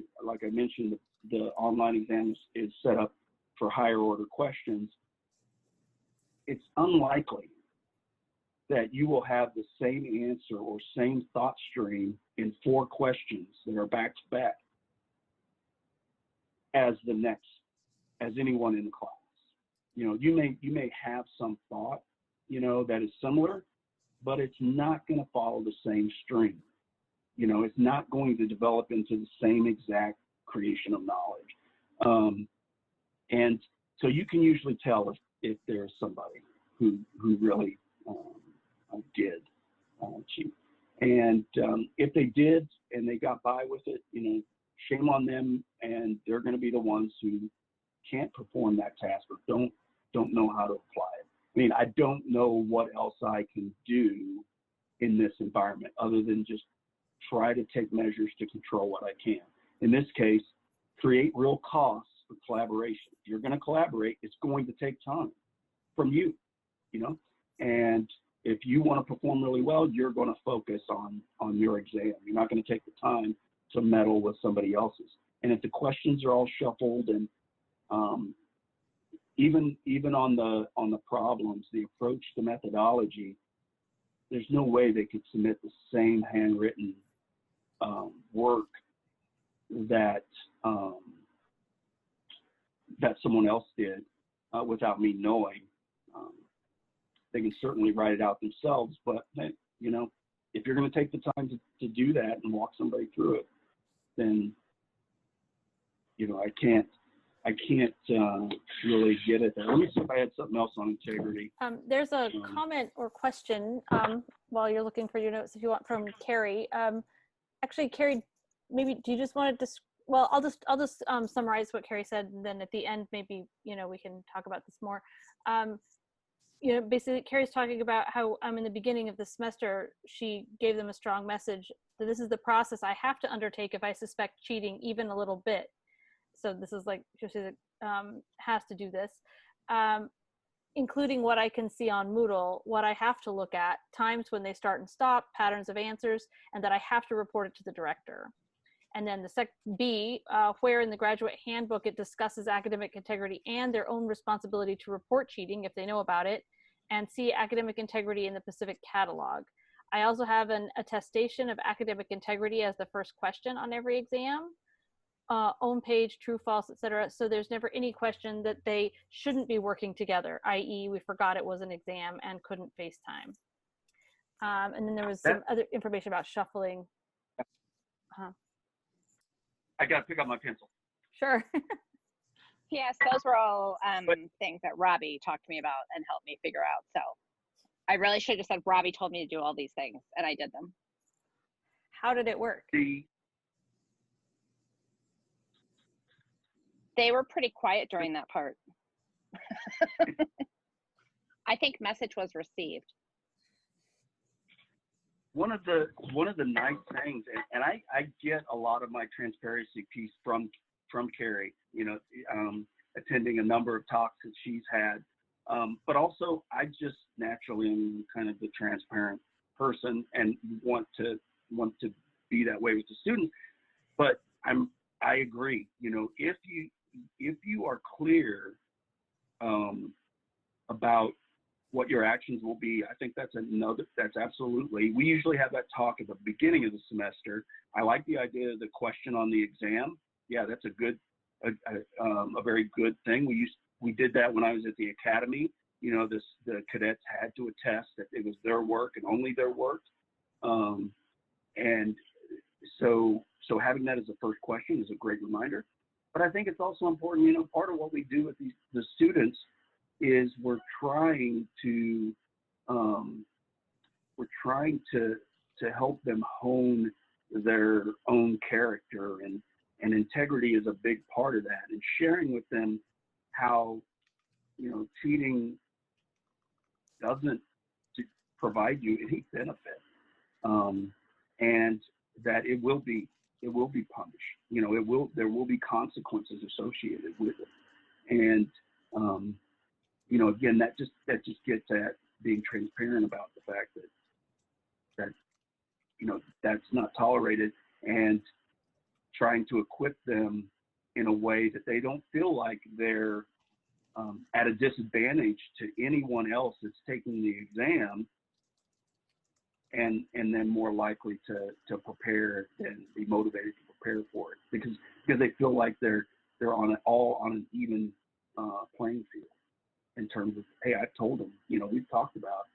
mentioned, the online exam is set up for higher order questions. It's unlikely that you will have the same answer or same thought stream in 4 questions that are back to back as anyone in the class. You may have some thought, that is similar, but it's not going to follow the same stream. It's not going to develop into the same exact creation of knowledge. And so you can usually tell if there's somebody who really did cheat. And if they did and they got by with it, shame on them, and they're going to be the ones who can't perform that task or don't know how to apply it. I mean, I don't know what else I can do in this environment other than just try to take measures to control what I can. In this case, create real costs for collaboration. If you're going to collaborate, it's going to take time from you, you know, and if you want to perform really well, you're going to focus on your exam. You're not going to take the time to meddle with somebody else's. And if the questions are all shuffled, and even on the problems, the approach, the methodology, there's no way they could submit the same handwritten work that that someone else did without me knowing. They can certainly write it out themselves, but you know, if you're going to take the time to do that and walk somebody through it, then you know, I can't really get it there. Let me see if I had something else on integrity. There's a comment or question while you're looking for your notes, if you want, from Carrie. Actually, Carrie, maybe do you just want to well, I'll just summarize what Carrie said, and then at the end, maybe, you know, we can talk about this more. You know, basically, Carrie's talking about how in the beginning of the semester, she gave them a strong message that this is the process I have to undertake if I suspect cheating even a little bit. So this is like, she says, has to do this, including what I can see on Moodle, what I have to look at, times when they start and stop, patterns of answers, and that I have to report it to the director. And then the B, where in the graduate handbook it discusses academic integrity and their own responsibility to report cheating if they know about it, and C, academic integrity in the Pacific catalog. I also have an attestation of academic integrity as the first question on every exam, own page, true, false, etc. So there's never any question that they shouldn't be working together, i.e. we forgot it was an exam and couldn't FaceTime. And then there was some other information about shuffling. I got to pick up my pencil. Sure. Yes, those were all things that Robbie talked to me about and helped me figure out. So I really should have said, Robbie told me to do all these things, and I did them. How did it work? They were pretty quiet during that part. I think message was received. One of the nice things, and I get a lot of my transparency piece from Carrie, you know, attending a number of talks that she's had, but also I just naturally am kind of the transparent person and want to be that way with the students. But I agree, you know, if you are clear about what your actions will be, I think that's absolutely, we usually have that talk at the beginning of the semester. I like the idea of the question on the exam. Yeah, that's a very good thing. We did that when I was at the academy. You know, the cadets had to attest that it was their work and only their work. And so having that as the first question is a great reminder. But I think it's also important, you know, part of what we do with the students is we're trying to help them hone their own character, and integrity is a big part of that, and sharing with them how, you know, cheating doesn't provide you any benefit, and that it will be punished. You know, there will be consequences associated with it, and you know, again, that just gets at being transparent about the fact that you know, that's not tolerated, and trying to equip them in a way that they don't feel like they're at a disadvantage to anyone else that's taking the exam, and then more likely to prepare and be motivated to prepare for it, because they feel like they're all on an even playing field in terms of, hey, I told them, you know, we've talked about,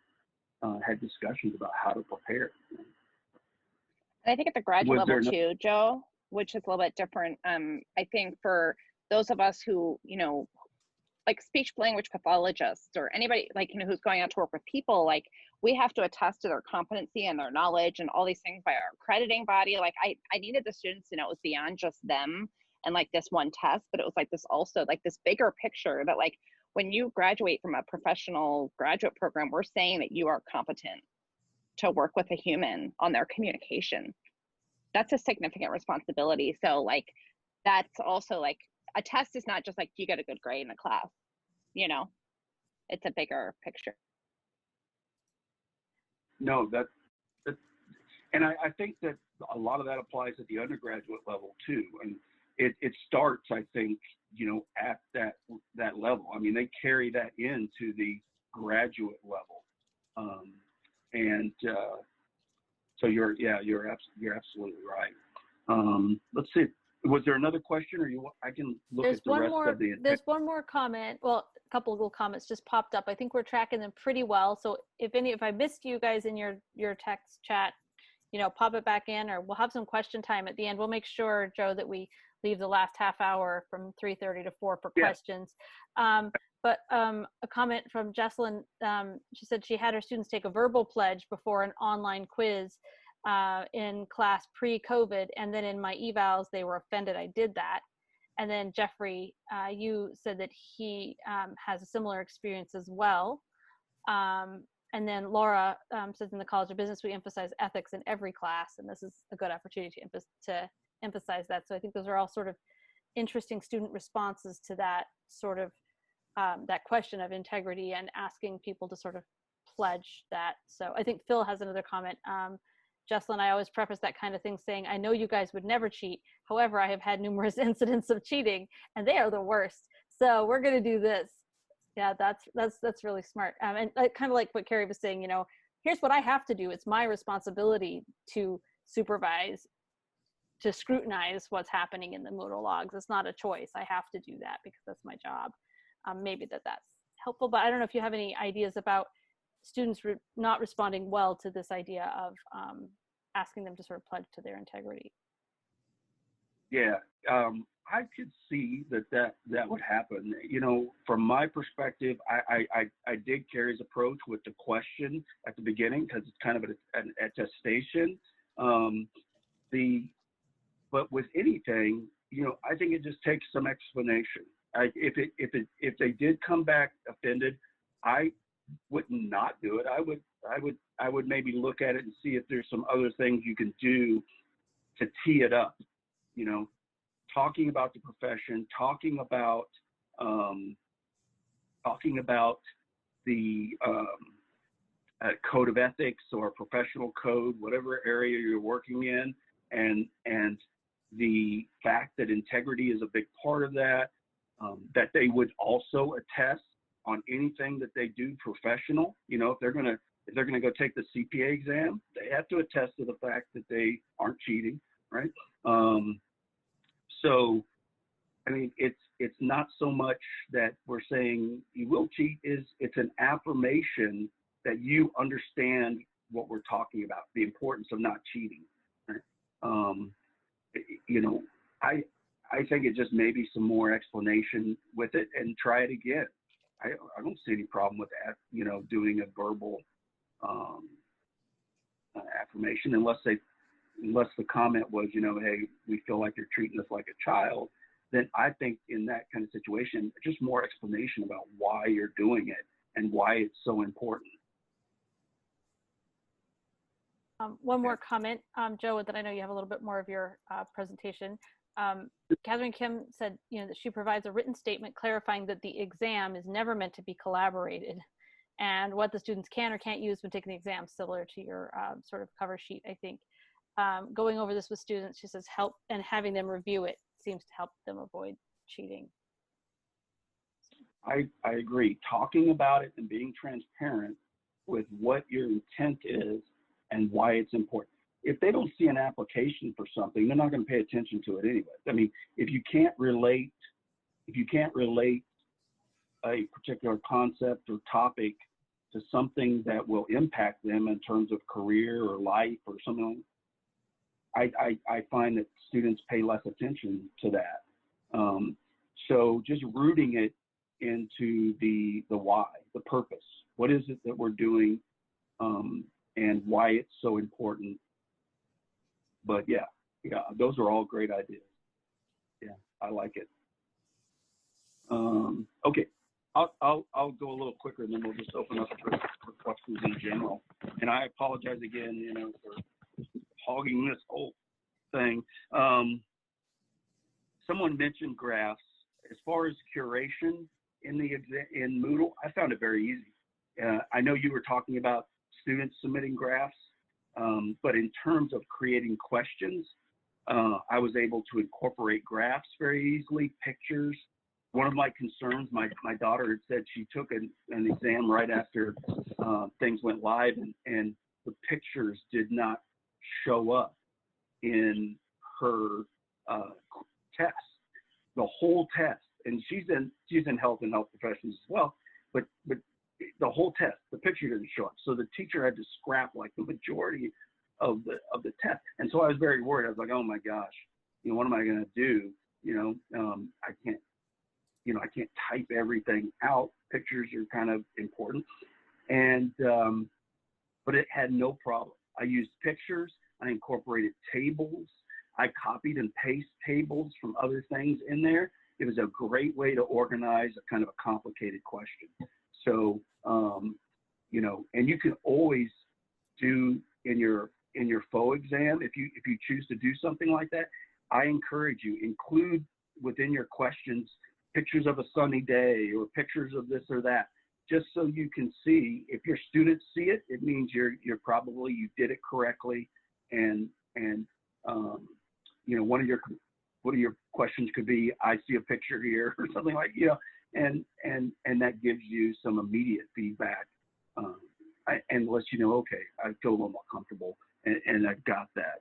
had discussions about how to prepare. And I think at the graduate level too, Joe, which is a little bit different. I think for those of us who, you know, like speech language pathologists or anybody like, you know, who's going out to work with people, like we have to attest to their competency and their knowledge and all these things by our accrediting body. Like I needed the students to know it was beyond just them and like this one test, but it was like this also like this bigger picture that like when you graduate from a professional graduate program, we're saying that you are competent to work with a human on their communication. That's a significant responsibility. So like that's also like, a test is not just like you get a good grade in a class, you know, it's a bigger picture. No, and I think that a lot of that applies at the undergraduate level too. And it starts, I think, at that level. I mean, they carry that into the graduate level. So you're absolutely right. Let's see. Was there another question, or I can look at the rest of the. There's one more comment. Well, a couple of little comments just popped up. I think we're tracking them pretty well. So if I missed you guys in your text chat, pop it back in, or we'll have some question time at the end. We'll make sure, Joe, that we leave the last half hour from 3:30 to 4 for questions. But a comment from Jesselyn, she said she had her students take a verbal pledge before an online quiz in class pre-COVID, and then in my evals they were offended I did that. And then Jeffrey, you said that he has a similar experience as well. And then Laura says, in the College of Business we emphasize ethics in every class, and this is a good opportunity to emphasize that. So I think those are all sort of interesting student responses to that sort of that question of integrity and asking people to sort of pledge that. So I think Phil has another comment. Jesselyn, I always preface that kind of thing saying, I know you guys would never cheat. However, I have had numerous incidents of cheating, and they are the worst. So we're going to do this. Yeah, that's really smart. And kind of like what Carrie was saying, here's what I have to do. It's my responsibility to supervise, to scrutinize what's happening in the Moodle logs. It's not a choice. I have to do that because that's my job. Maybe that's helpful, but I don't know if you have any ideas about students not responding well to this idea of asking them to sort of pledge to their integrity. Yeah, I could see that would happen. From my perspective, I dig Carrie's approach with the question at the beginning because it's kind of an attestation. But with anything, I think it just takes some explanation. If they did come back offended, I would not do it. I would maybe look at it and see if there's some other things you can do to tee it up. Talking about the profession, talking about the code of ethics or professional code, whatever area you're working in, and the fact that integrity is a big part of that. That they would also attest on anything that they do professional. If they're gonna go take the CPA exam, they have to attest to the fact that they aren't cheating, right? So, I mean, it's not so much that we're saying you will cheat. It's an affirmation that you understand what we're talking about, the importance of not cheating. Right? I think it just maybe some more explanation with it and try it again. I don't see any problem with that, doing a verbal affirmation unless the comment was, hey, we feel like you're treating us like a child. Then I think in that kind of situation, just more explanation about why you're doing it and why it's so important. One more comment, Joe, that I know you have a little bit more of your presentation. Catherine Kim said, that she provides a written statement clarifying that the exam is never meant to be collaborated, and what the students can or can't use when taking the exam, similar to your sort of cover sheet, I think. Going over this with students, she says, help, and having them review it seems to help them avoid cheating. I agree. Talking about it and being transparent with what your intent is and why it's important. If they don't see an application for something, they're not going to pay attention to it anyway. I mean, if you can't relate a particular concept or topic to something that will impact them in terms of career or life or something, I find that students pay less attention to that. So just rooting it into the why, the purpose. What is it that we're doing, and why it's so important. But yeah, those are all great ideas. Yeah, I like it. Okay, I'll go a little quicker, and then we'll just open up for questions in general. And I apologize again, for hogging this whole thing. someone mentioned graphs. As far as curation in Moodle, I found it very easy. I know you were talking about students submitting graphs, but in terms of creating questions, I was able to incorporate graphs very easily, pictures. One of my concerns, my daughter had said she took an exam right after things went live, and the pictures did not show up in her test, the whole test. And she's in health and health professions as well, but the whole test, the picture didn't show up. So the teacher had to scrap like the majority of the test. And so I was very worried. I was like, oh my gosh, what am I going to do? I can't type everything out. Pictures are kind of important. And, but it had no problem. I used pictures. I incorporated tables. I copied and pasted tables from other things in there. It was a great way to organize a kind of a complicated question. So, and you can always do in your FOE exam, if you choose to do something like that, I encourage you, include within your questions pictures of a sunny day or pictures of this or that, just so you can see. If your students see it, it means you did it correctly, and one of your questions could be, I see a picture here, or something like, and that gives you some immediate feedback, and lets you know, okay, I feel a little more comfortable, and I've got that.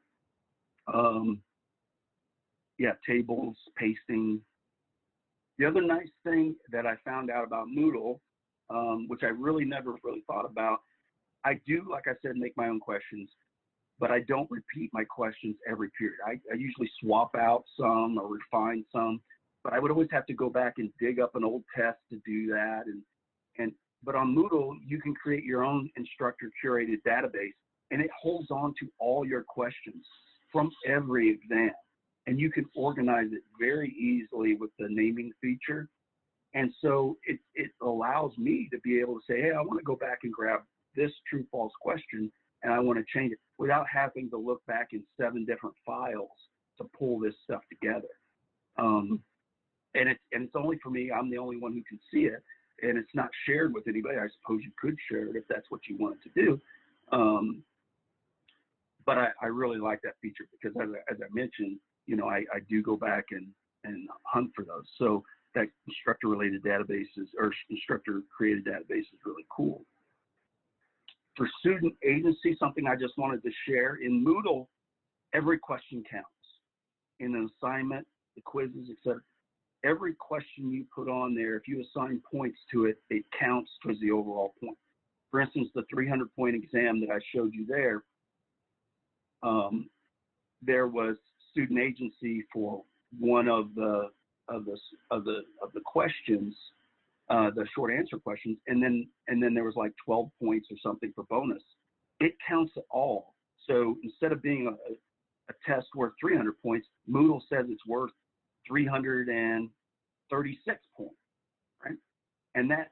Tables, pasting. The other nice thing that I found out about Moodle, which I really never thought about, I do, like I said, make my own questions, but I don't repeat my questions every period. I usually swap out some or refine some, but I would always have to go back and dig up an old test to do that. But on Moodle, you can create your own instructor curated database, and it holds on to all your questions from every exam. And you can organize it very easily with the naming feature. And so it allows me to be able to say, hey, I want to go back and grab this true false question, and I want to change it without having to look back in 7 different files to pull this stuff together. And it's only for me. I'm the only one who can see it, and it's not shared with anybody. I suppose you could share it if that's what you wanted to do. But I really like that feature because, as I mentioned, I do go back and hunt for those. So that instructor-related databases or instructor-created database is really cool. For student agency, something I just wanted to share, in Moodle, every question counts. In an assignment, the quizzes, etc. Every question you put on there, if you assign points to it, it counts towards the overall point. For instance, the 300-point exam that I showed you there, there was student agency for one of the questions, the short answer questions, and then there was like 12 points or something for bonus. It counts it all. So instead of being a test worth 300 points, Moodle says it's worth 336 points, right? And that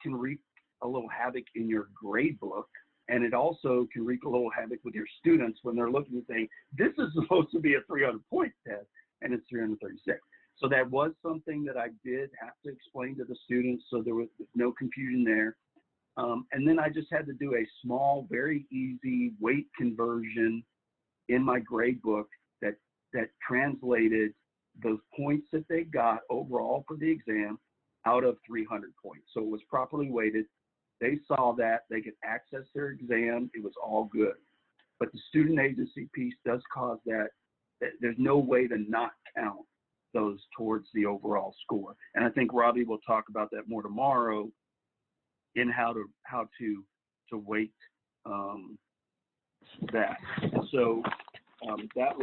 can wreak a little havoc in your grade book. And it also can wreak a little havoc with your students when they're looking and saying, this is supposed to be a 300-point test, and it's 336. So that was something that I did have to explain to the students, so there was no confusion there. And then I just had to do a small, very easy weight conversion in my grade book that translated those points that they got overall for the exam out of 300 points. So it was properly weighted. They saw that, they could access their exam, it was all good. But the student agency piece does cause that there's no way to not count those towards the overall score. And I think Robbie will talk about that more tomorrow in how to weight that. And so that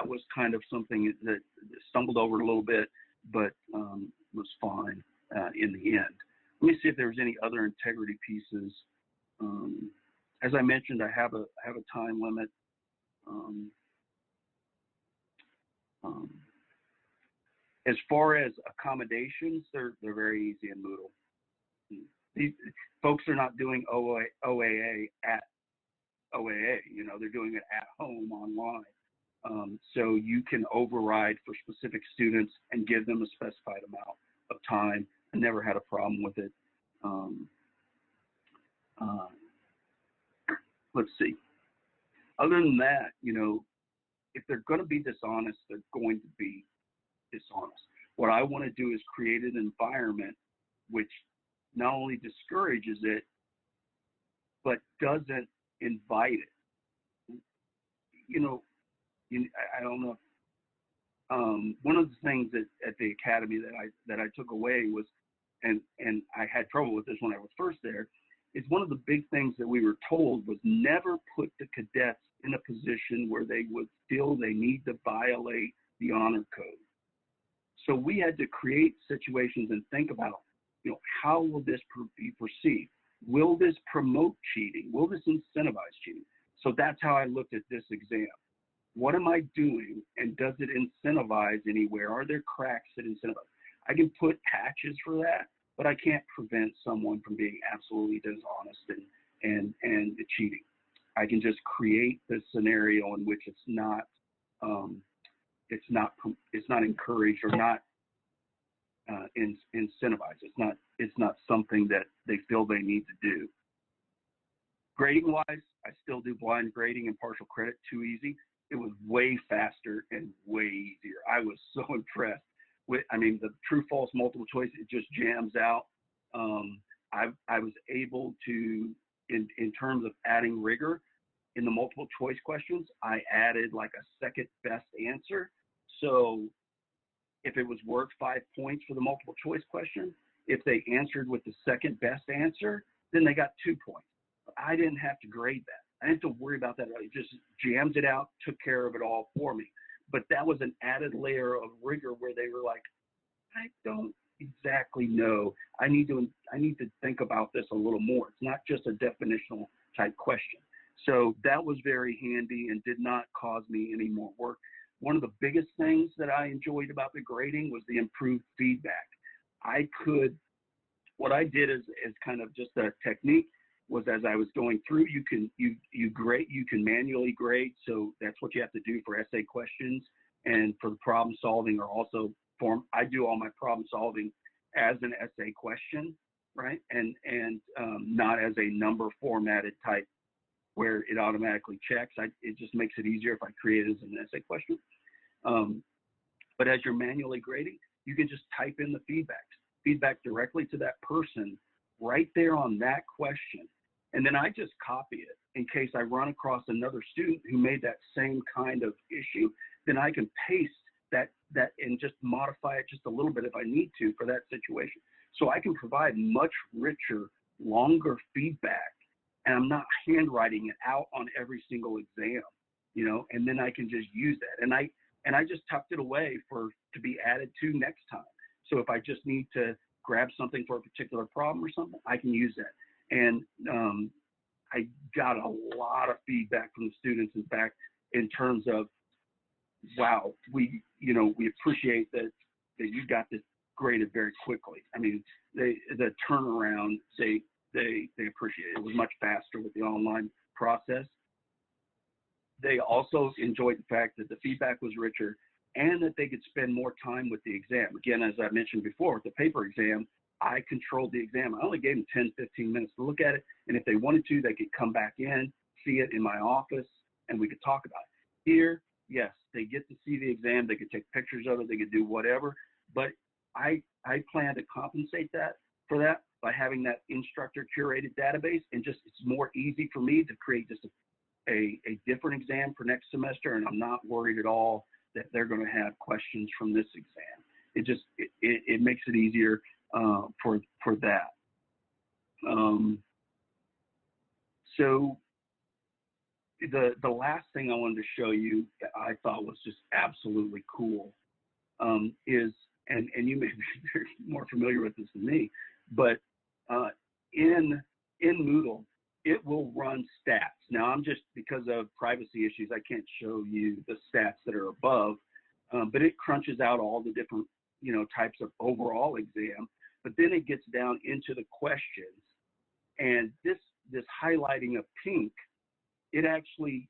was kind of something that stumbled over a little bit, but was fine in the end. Let me see if there's any other integrity pieces. As I mentioned, I have a time limit. As far as accommodations, they're very easy in Moodle. These folks are not doing OAA at OAA. They're doing it at home online. So you can override for specific students and give them a specified amount of time. I never had a problem with it. Let's see. Other than that, if they're going to be dishonest, they're going to be dishonest. What I want to do is create an environment which not only discourages it, but doesn't invite it. I don't know. One of the things at the academy that I took away was, and I had trouble with this when I was first there, is one of the big things that we were told was never put the cadets in a position where they would feel they need to violate the honor code. So we had to create situations and think about, how will this be perceived? Will this promote cheating? Will this incentivize cheating? So that's how I looked at this exam. What am I doing, and does it incentivize anywhere? Are there cracks that incentivize? I can put patches for that, but I can't prevent someone from being absolutely dishonest and cheating. I can just create this scenario in which it's not encouraged or not incentivized. It's not something that they feel they need to do. Grading wise, I still do blind grading and partial credit too easy. It was way faster and way easier. I was so impressed with, the true false multiple choice, it just jams out. I was able to, in terms of adding rigor in the multiple choice questions, I added like a second best answer. So if it was worth 5 points for the multiple choice question, if they answered with the second best answer, then they got 2 points. I didn't have to grade that. I didn't have to worry about that. It just jammed it out, took care of it all for me. But that was an added layer of rigor where they were like, I don't exactly know. I need to think about this a little more. It's not just a definitional type question. So that was very handy and did not cause me any more work. One of the biggest things that I enjoyed about the grading was the improved feedback. What I did is kind of just a technique was, as I was going through, you can manually grade. So that's what you have to do for essay questions, and for the problem solving are also I do all my problem solving as an essay question, right? And not as a number formatted type where it automatically checks. It just makes it easier if I create it as an essay question. But as you're manually grading, you can just type in the feedback directly to that person right there on that question. And then I just copy it in case I run across another student who made that same kind of issue. Then I can paste that and just modify it just a little bit if I need to for that situation. So I can provide much richer, longer feedback, and I'm not handwriting it out on every single exam, and then I can just use that. And I just tucked it away to be added to next time. So if I just need to grab something for a particular problem or something, I can use that. And I got a lot of feedback from the students, in fact, in terms of, wow, we appreciate that you got this graded very quickly. The turnaround, they appreciate it. It was much faster with the online process. They also enjoyed the fact that the feedback was richer and that they could spend more time with the exam. Again, as I mentioned before, with the paper exam, I controlled the exam. I only gave them 10, 15 minutes to look at it. And if they wanted to, they could come back in, see it in my office, and we could talk about it. Here, yes, they get to see the exam. They could take pictures of it. They could do whatever. But I plan to compensate for that by having that instructor curated database, and just it's more easy for me to create just a different exam for next semester, and I'm not worried at all that they're going to have questions from this exam. It makes it easier for that. So the last thing I wanted to show you that I thought was just absolutely cool is, and you may be more familiar with this than me, but in Moodle, it will run stats. Now, because of privacy issues, I can't show you the stats that are above, but it crunches out all the different, types of overall exam. But then it gets down into the questions, and this highlighting of pink, it actually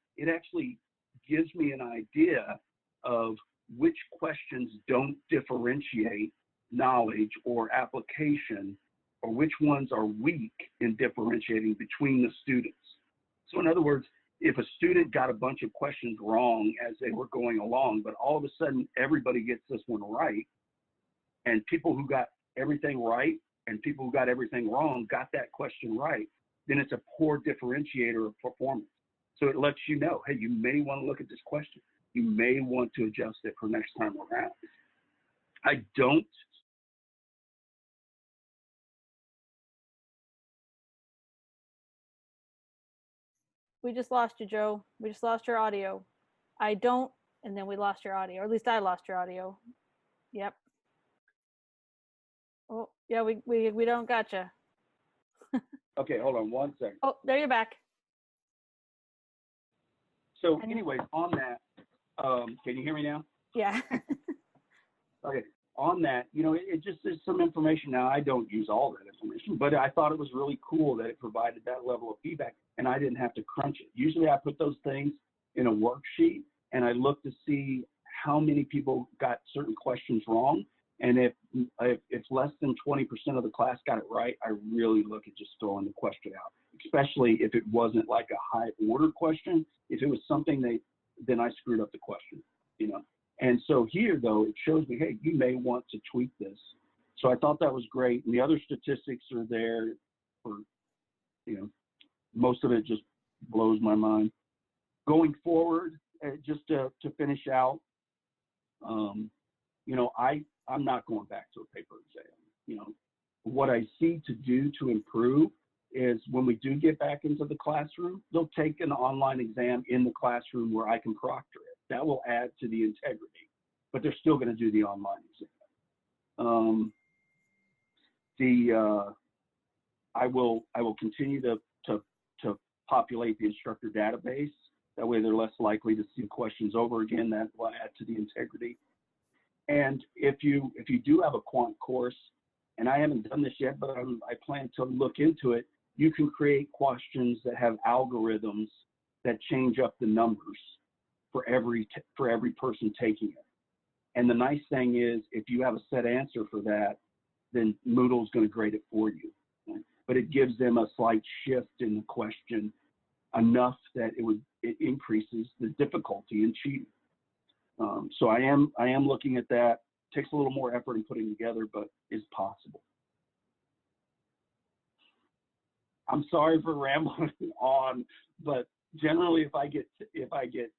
gives me an idea of which questions don't differentiate knowledge or application, or which ones are weak in differentiating between the students. So in other words, if a student got a bunch of questions wrong as they were going along, but all of a sudden everybody gets this one right, and people who got everything right and people who got everything wrong got that question right, then it's a poor differentiator of performance. So it lets you know, hey, you may want to look at this question. You may want to adjust it for next time around. I don't. We just lost you, Joe. We just lost your audio. I don't, and then we lost your audio, or at least I lost your audio. Yep. Oh, yeah, we don't gotcha. Okay, hold on one second. Oh, there you're back. So anyways, on that, can you hear me now? Yeah. Okay, on that, you know, it just is some information. Now, I don't use all that information, but I thought it was really cool that it provided that level of feedback and I didn't have to crunch it. Usually I put those things in a worksheet and I look to see how many people got certain questions wrong. And if less than 20% of the class got it right, I really look at just throwing the question out, especially if it wasn't like a high order question. If it was something then I screwed up the question, you know. And so here, though, it shows me, hey, you may want to tweak this. So I thought that was great. And the other statistics are there for, you know, most of it just blows my mind. Going forward, just to finish out, you know, I'm not going back to a paper exam. You know, what I see to do to improve is when we do get back into the classroom, they'll take an online exam in the classroom where I can proctor it. That will add to the integrity, but they're still going to do the online exam. I will continue to populate the instructor database. That way they're less likely to see questions over again. That will add to the integrity. And if you do have a quant course, and I haven't done this yet, but I plan to look into it, you can create questions that have algorithms that change up the numbers for every person taking it. And the nice thing is, if you have a set answer for that, then Moodle's going to grade it for you. Right? But it gives them a slight shift in the question enough that it increases the difficulty in cheating. So I am looking at that. Takes a little more effort in putting together, but is possible. I'm sorry for rambling on, but generally, if I get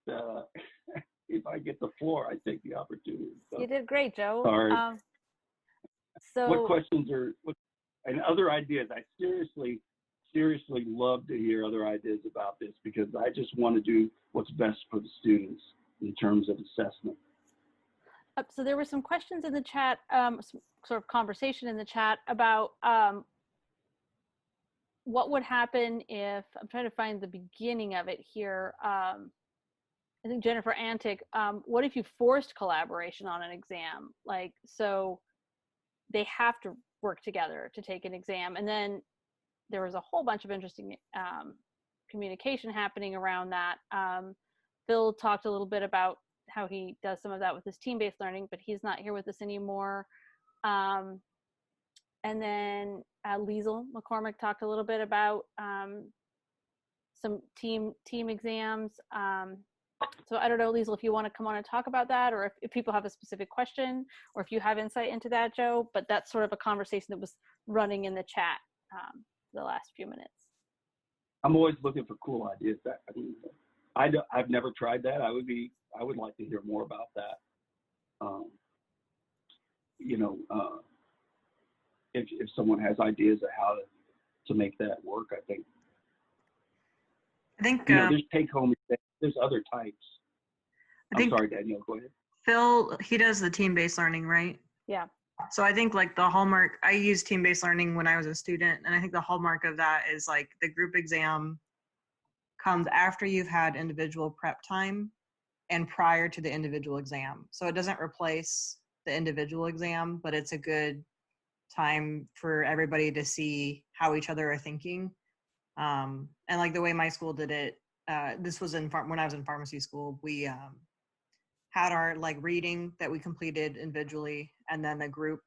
the floor, I take the opportunity. So, You did great, Joe. sorry. So what questions and other ideas? I seriously love to hear other ideas about this because I just want to do what's best for the students in terms of assessment. so there were some questions in the chat, some sort of conversation in the chat about what would happen if, I'm trying to find the beginning of it here. I think Jennifer Antic, what if you forced collaboration on an exam? Like, so they have to work together to take an exam. And then there was a whole bunch of interesting communication happening around that. Phil talked a little bit about how he does some of that with his team-based learning, but he's not here with us anymore. And then Liesl McCormick talked a little bit about some team exams. So I don't know, Liesl, if you want to come on and talk about that, or if people have a specific question, or if you have insight into that, Joe, but that's sort of a conversation that was running in the chat the last few minutes. I'm always looking for cool ideas. I've never tried that. I would like to hear more about that. You know, if someone has ideas of how to make that work, I think you know, there's take home. There's other types. I'm sorry, Danielle, go ahead. Phil, he does the team-based learning, right? Yeah. So I think like the hallmark, I used team-based learning when I was a student, and I think the hallmark of that is like the group exam comes after you've had individual prep time and prior to the individual exam. So it doesn't replace the individual exam, but it's a good time for everybody to see how each other are thinking. And like the way my school did it, this was when I was in pharmacy school, we had our like reading that we completed individually, and then the group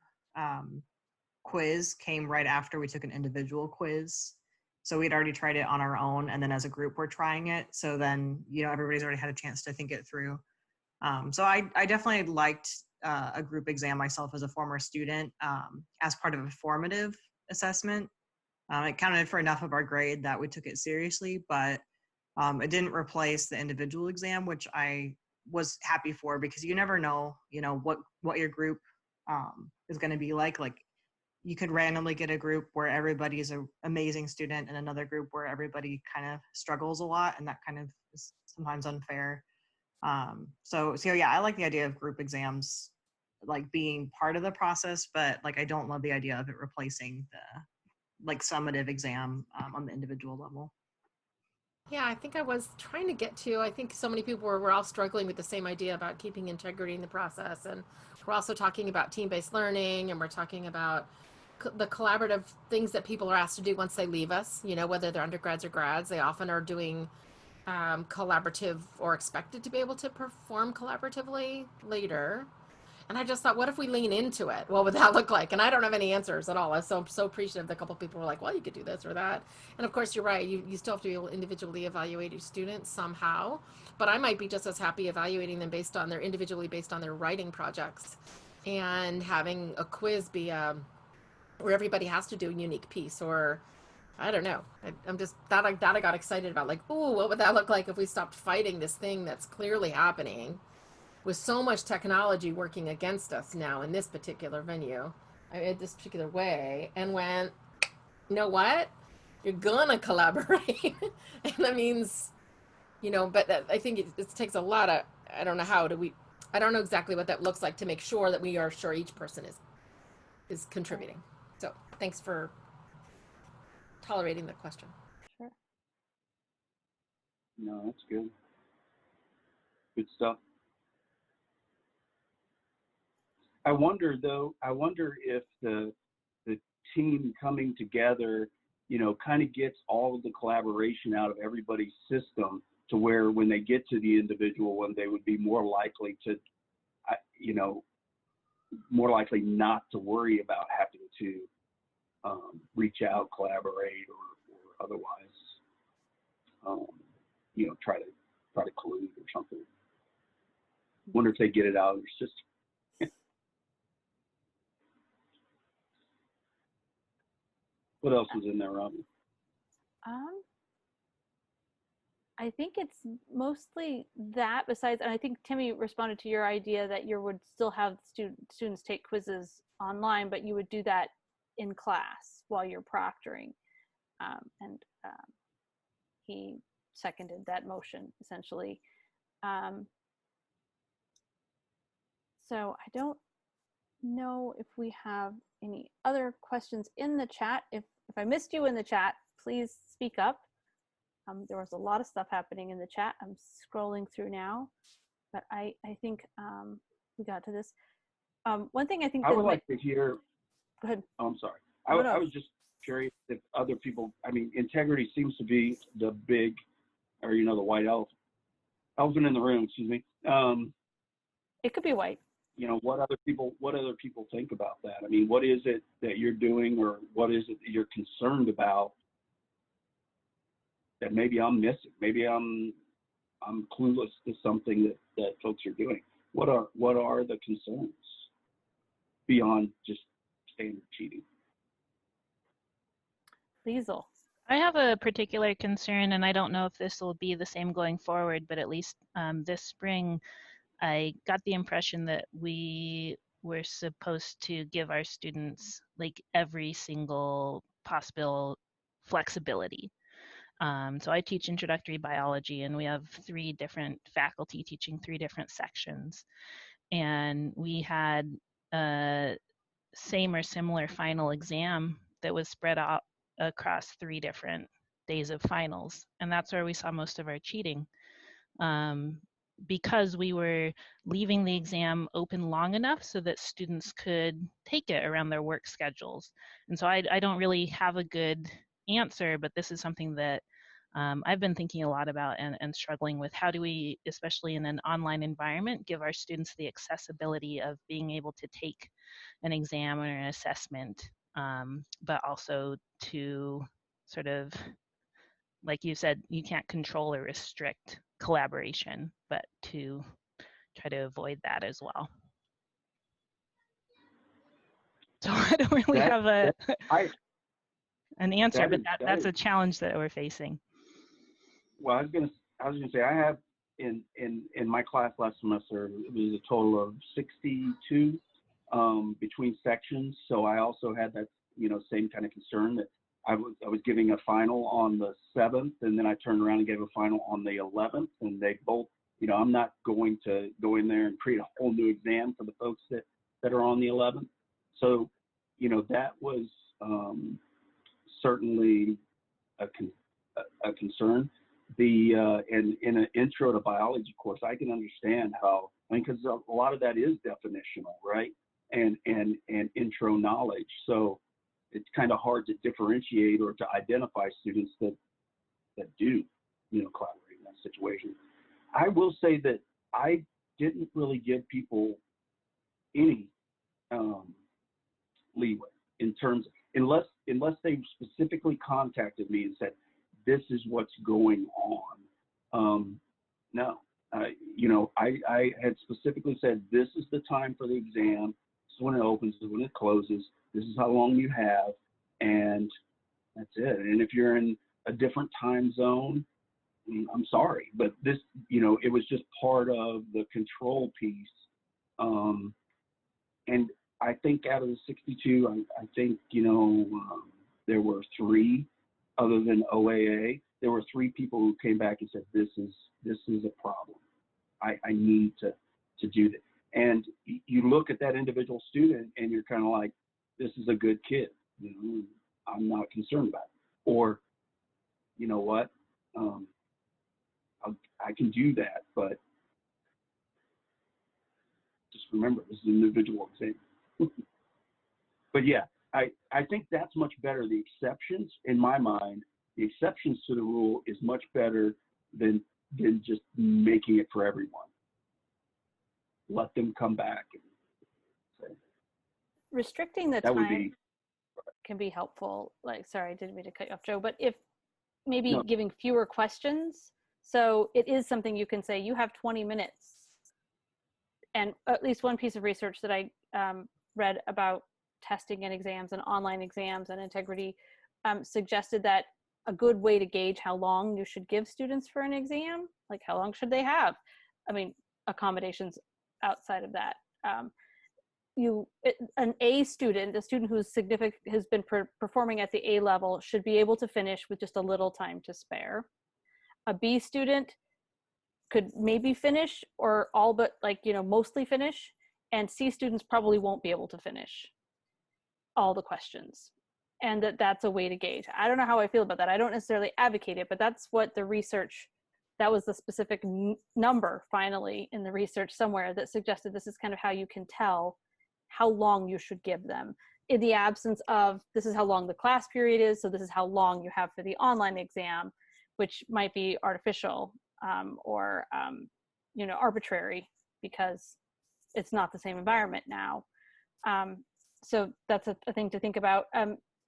quiz came right after we took an individual quiz. So we'd already tried it on our own, and then as a group we're trying it. So then, you know, everybody's already had a chance to think it through. So I definitely liked a group exam myself as a former student, as part of a formative assessment. It counted for enough of our grade that we took it seriously, but it didn't replace the individual exam, which I was happy for, because you never know, you know, what your group is going to be like. Like, you could randomly get a group where everybody's an amazing student and another group where everybody kind of struggles a lot, and that kind of is sometimes unfair. So yeah, I like the idea of group exams like being part of the process, but like I don't love the idea of it replacing the like summative exam on the individual level. Yeah, I think I was trying to get to, I think so many people we're all struggling with the same idea about keeping integrity in the process. And we're also talking about team-based learning, and we're talking about the collaborative things that people are asked to do once they leave us, you know, whether they're undergrads or grads. They often are doing collaborative, or expected to be able to perform collaboratively later. And I just thought, what if we lean into it? What would that look like? And I don't have any answers at all. I was so appreciative that a couple of people were like, well, you could do this or that. And of course, you're right. You still have to be able to individually evaluate your students somehow. But I might be just as happy evaluating them individually based on their writing projects, and having a quiz be where everybody has to do a unique piece. Or I don't know. I'm just I got excited about, like, oh, what would that look like if we stopped fighting this thing that's clearly happening, with so much technology working against us now in this particular venue, this particular way, and went, you know what? You're gonna collaborate. And that means, you know, but I think it takes a lot of, I don't know exactly what that looks like to make sure that we are sure each person is contributing. So thanks for tolerating the question. Sure. No, that's good. Good stuff. I wonder if the team coming together, you know, kind of gets all of the collaboration out of everybody's system, to where when they get to the individual one, they would be more likely to, you know, more likely not to worry about having to reach out, collaborate, or otherwise, you know, try to collude or something. Wonder if they get it out of their system. What else was in there, Robbie? I think it's mostly that. Besides, and I think Timmy responded to your idea that you would still have students take quizzes online, but you would do that in class while you're proctoring. And he seconded that motion, essentially. So I don't know if we have any other questions in the chat. If I missed you in the chat, please speak up. There was a lot of stuff happening in the chat. I'm scrolling through now, but I think we got to this. One thing I think I would like to hear. Go ahead. Oh, I'm sorry. I was just curious if other people, I mean, integrity seems to be the big, or, you know, the white elephant in the room, excuse me. It could be white. You know, what other people think about that? I mean, what is it that you're doing, or what is it that you're concerned about that maybe I'm missing? Maybe I'm clueless to something that folks are doing. What are the concerns beyond just standard cheating? Liesl. I have a particular concern, and I don't know if this will be the same going forward, but at least this spring, I got the impression that we were supposed to give our students like every single possible flexibility. So I teach introductory biology, and we have 3 different faculty teaching 3 different sections. And we had a same or similar final exam that was spread out across 3 different days of finals. And that's where we saw most of our cheating. Because we were leaving the exam open long enough so that students could take it around their work schedules. And so I don't really have a good answer, but this is something that I've been thinking a lot about and struggling with how do we, especially in an online environment, give our students the accessibility of being able to take an exam or an assessment, but also to sort of, like you said, you can't control or restrict collaboration, but to try to avoid that as well. So I don't really have an answer, but that's a challenge that we're facing. Well, I was gonna say I have in my class last semester, it was a total of 62 between sections. So I also had that, same kind of concern that I was giving a final on the 7th, and then I turned around and gave a final on the 11th, and they both, I'm not going to go in there and create a whole new exam for the folks that are on the 11th. So, that was certainly a concern. In an intro to biology course, I can understand how, because a lot of that is definitional, right? And intro knowledge. So it's kind of hard to differentiate or to identify students that do, collaborate in that situation. I will say that I didn't really give people any leeway in terms, unless they specifically contacted me and said, this is what's going on. No, I had specifically said, this is the time for the exam. This is when it opens, this is when it closes. This is how long you have, and that's it. And if you're in a different time zone, I'm sorry, but this, it was just part of the control piece. And I think out of the 62, I think, there were 3, other than OAA, there were 3 people who came back and said, this is a problem. I need to do this. And you look at that individual student and you're kind of like, this is a good kid. I'm not concerned about it. Or, you know what? I can do that, but just remember, this is an individual exam. But yeah, I think that's much better. The exceptions, in my mind, the exceptions to the rule is much better than just making it for everyone. Let them come back and say. Restricting the time can be helpful. Like, sorry, I didn't mean to cut you off, Joe, but if maybe giving fewer questions, so it is something you can say, you have 20 minutes. And at least one piece of research that I read about testing and exams and online exams and integrity suggested that a good way to gauge how long you should give students for an exam, like how long should they have? I mean, accommodations outside of that. An A student, a student who's has been performing at the A level, should be able to finish with just a little time to spare. A B student could maybe finish, or all but mostly finish, and C students probably won't be able to finish all the questions. And that's a way to gauge. I don't know how I feel about that. I don't necessarily advocate it, but that's what the research, that was the specific number finally in the research somewhere that suggested this is kind of how you can tell how long you should give them, in the absence of, this is how long the class period is, so this is how long you have for the online exam, which might be artificial or arbitrary because it's not the same environment now. So that's a thing to think about.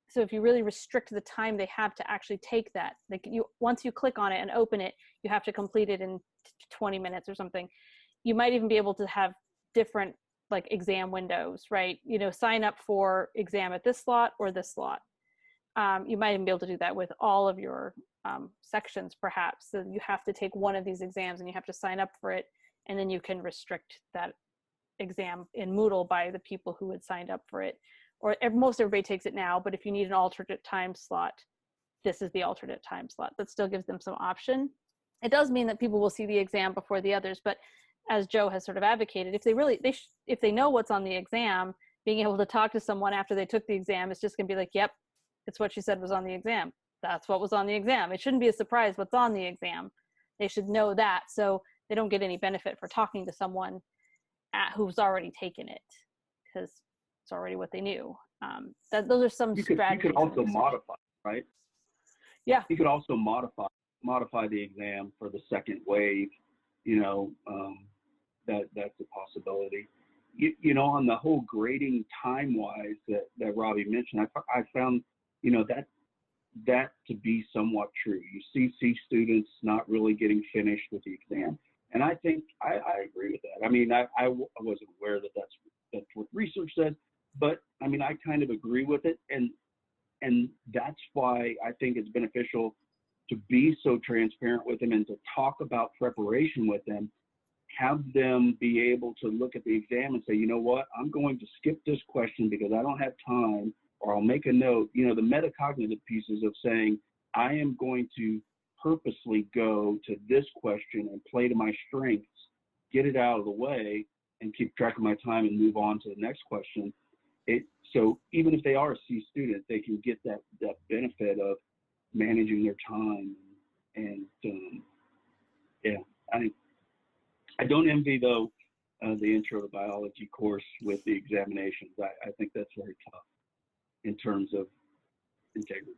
So if you really restrict the time they have to actually take that, like once you click on it and open it, you have to complete it in 20 minutes or something. You might even be able to have different like exam windows, right? Sign up for exam at this slot or this slot. You might even be able to do that with all of your sections, perhaps. So you have to take one of these exams and you have to sign up for it, and then you can restrict that exam in Moodle by the people who had signed up for it. Or most everybody takes it now, but if you need an alternate time slot, this is the alternate time slot. That still gives them some option. It does mean that people will see the exam before the others, but as Joe has sort of advocated, if they know what's on the exam, being able to talk to someone after they took the exam is just going to be like, yep, it's what she said was on the exam. That's what was on the exam. It shouldn't be a surprise what's on the exam. They should know that, so they don't get any benefit for talking to someone who's already taken it, because it's already what they knew. Those are some strategies. You could also modify, right? Yeah. You could also modify modify the exam for the second wave, you know, that's a possibility. You know, on the whole grading time-wise that Robbie mentioned, I found, you know, that to be somewhat true. You see students not really getting finished with the exam. And I think I agree with that. I mean, I wasn't aware that that's what research said, but I mean, I kind of agree with it. And that's why I think it's beneficial to be so transparent with them and to talk about preparation with them, have them be able to look at the exam and say, you know what, I'm going to skip this question because I don't have time, or I'll make a note. You know, the metacognitive pieces of saying, I am going to purposely go to this question and play to my strengths, get it out of the way, and keep track of my time and move on to the next question. So even if they are a C student, they can get that benefit of managing their time. And yeah, I don't envy, though, the intro to biology course with the examinations. I think that's very tough in terms of integrity.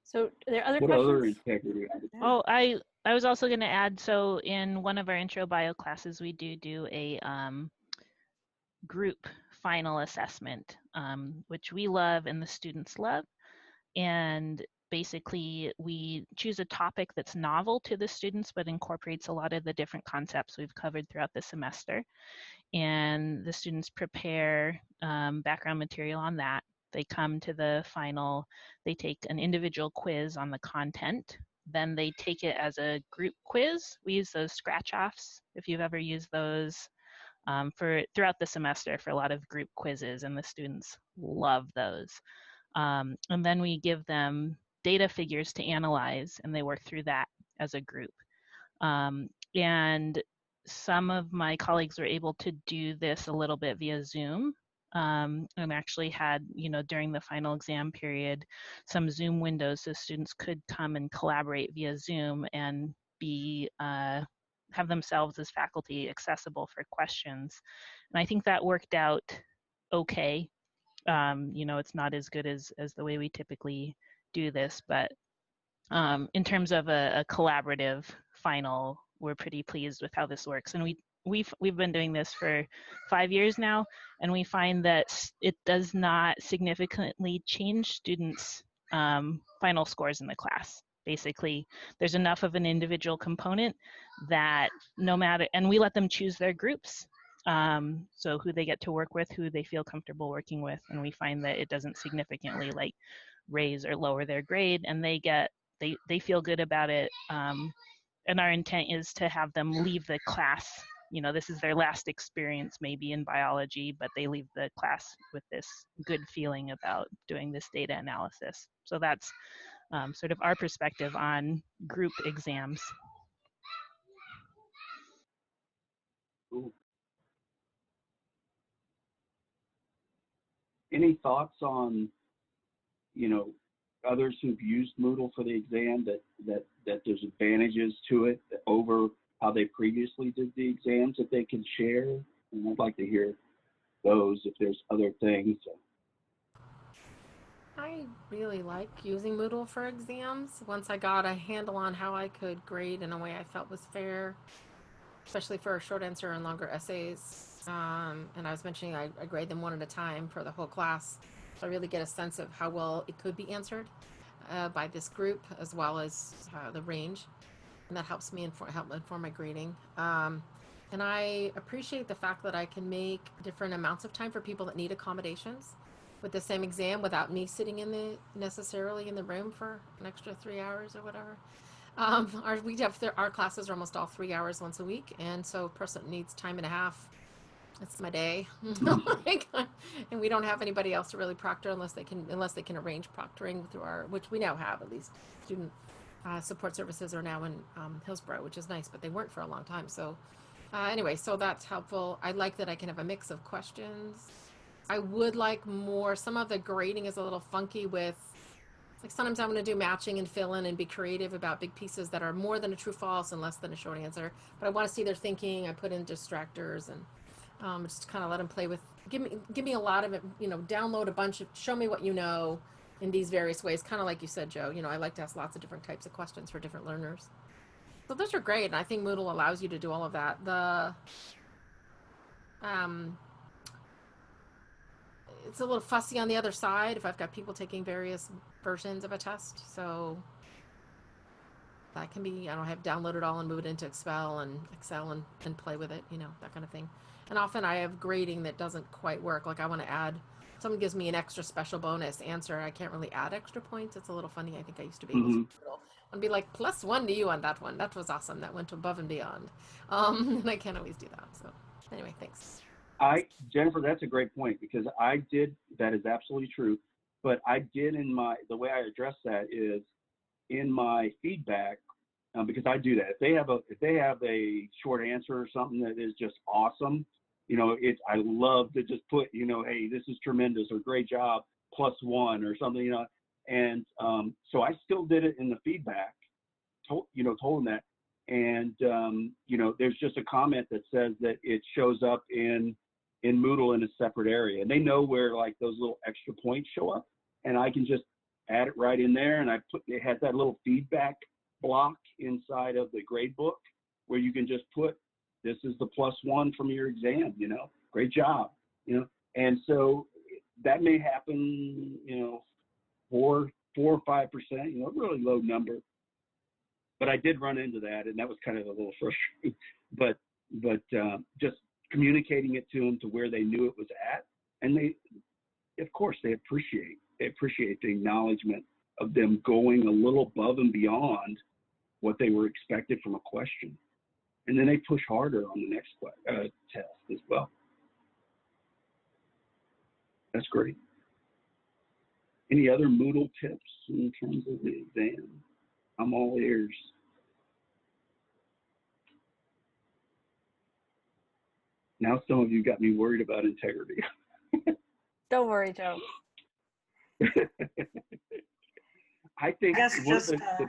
So are there other what questions? Other integrity? Oh, I was also going to add, so in one of our intro bio classes, we do a group final assessment, which we love and the students love. And basically, we choose a topic that's novel to the students, but incorporates a lot of the different concepts we've covered throughout the semester. And the students prepare background material on that. They come to the final, they take an individual quiz on the content. Then they take it as a group quiz. We use those scratch-offs, if you've ever used those for throughout the semester for a lot of group quizzes, and the students love those. And then we give them data figures to analyze, and they work through that as a group. And some of my colleagues were able to do this a little bit via Zoom, and actually had, you know, during the final exam period, some Zoom windows so students could come and collaborate via Zoom and be have themselves as faculty accessible for questions. And I think that worked out okay. You know, it's not as good as the way we typically do this, but in terms of a collaborative final, we're pretty pleased with how this works. And we've been doing this for 5 years now, and we find that it does not significantly change students' final scores in the class. Basically, there's enough of an individual component that no matter, and we let them choose their groups. So who they get to work with, who they feel comfortable working with, and we find that it doesn't significantly like raise or lower their grade, and they feel good about it. And our intent is to have them leave the class, you know, this is their last experience maybe in biology, but they leave the class with this good feeling about doing this data analysis. So that's sort of our perspective on group exams. Ooh. Any thoughts on, you know, others who've used Moodle for the exam that there's advantages to it over how they previously did the exams that they can share? And I'd like to hear those if there's other things. I really like using Moodle for exams. Once I got a handle on how I could grade in a way I felt was fair, especially for short answer and longer essays. And I was mentioning I grade them one at a time for the whole class. So I really get a sense of how well it could be answered by this group, as well as the range. And that helps me help inform my grading. And I appreciate the fact that I can make different amounts of time for people that need accommodations with the same exam without me sitting necessarily in the room for an extra 3 hours or whatever. Our classes are almost all 3 hours once a week, and so a person needs time and a half. It's my day, and we don't have anybody else to really proctor unless they can arrange proctoring through which we now have, at least student support services are now in Hillsborough, which is nice, but they weren't for a long time. So anyway, so that's helpful. I like that I can have a mix of questions. I would like more. Some of the grading is a little funky with, like, sometimes I'm going to do matching and fill in and be creative about big pieces that are more than a true false and less than a short answer. But I want to see their thinking. I put in distractors and just kind of let them play with. Give me a lot of it. You know, download a bunch of. Show me what you know. in these various ways, kind of like you said, Joe. I like to ask lots of different types of questions for different learners. So those are great, and I think Moodle allows you to do all of that. It's a little fussy on the other side if I've got people taking various versions of a test. So that can be, I don't have download it all and move it into Excel and play with it, that kind of thing. And often I have grading that doesn't quite work. Like I want to add, someone gives me an extra special bonus answer. I can't really add extra points. It's a little funny. I think I used to be able to. And be like, +1 to you on that one. That was awesome. That went above and beyond. And I can't always do that. So anyway, thanks. Jennifer, that's a great point, because that is absolutely true. But I did the way I address that is in my feedback, because I do that. If they have a short answer or something that is just awesome, I love to just put, hey, this is tremendous or great job, +1 or something, And so I still did it in the feedback, told them that. And, there's just a comment that says that it shows up in Moodle in a separate area. And they know where like those little extra points show up. And I can just add it right in there. And it has that little feedback block inside of the grade book where you can just put, this is the +1 from your exam, great job, And so that may happen, 4 or 5%, really low number. But I did run into that, and that was kind of a little frustrating. But just communicating it to them to where they knew it was at, and of course, they appreciate the acknowledgement of them going a little above and beyond what they were expected from a question, and then they push harder on the next test as well. That's great. Any other Moodle tips in terms of the exam? I'm all ears. Now some of you got me worried about integrity. Don't worry, Joe. I think one of the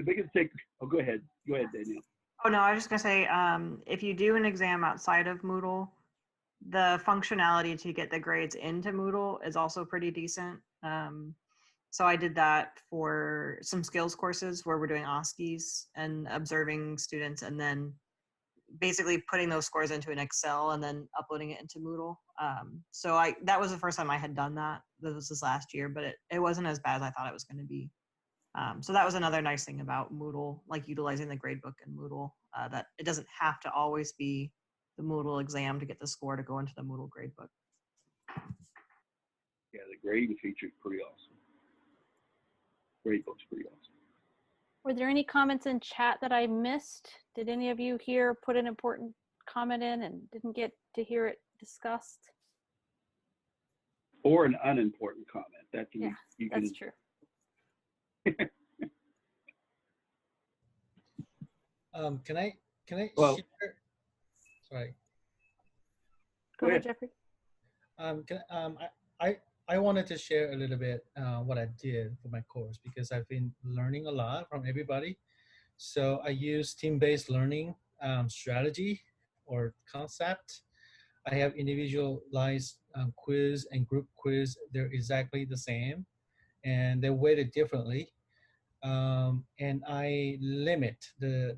biggest thing. Oh, go ahead, Danielle. Oh no, I was just gonna say, if you do an exam outside of Moodle, the functionality to get the grades into Moodle is also pretty decent. So I did that for some skills courses where we're doing OSCEs and observing students and then basically putting those scores into an Excel and then uploading it into Moodle. So that was the first time I had done that. That was this last year, but it wasn't as bad as I thought it was going to be. So that was another nice thing about Moodle, like utilizing the gradebook in Moodle, that it doesn't have to always be the Moodle exam to get the score to go into the Moodle gradebook. Yeah, the grading feature is pretty awesome. Gradebook's pretty awesome. Were there any comments in chat that I missed? Did any of you here put an important comment in and didn't get to hear it discussed? Or an unimportant comment. That's true. Can I share? Sorry. Go ahead, Jeffrey. I wanted to share a little bit what I did for my course, because I've been learning a lot from everybody. So I use team-based learning strategy or concept. I have individualized quiz and group quiz. They're exactly the same, and they're weighted differently. And I limit the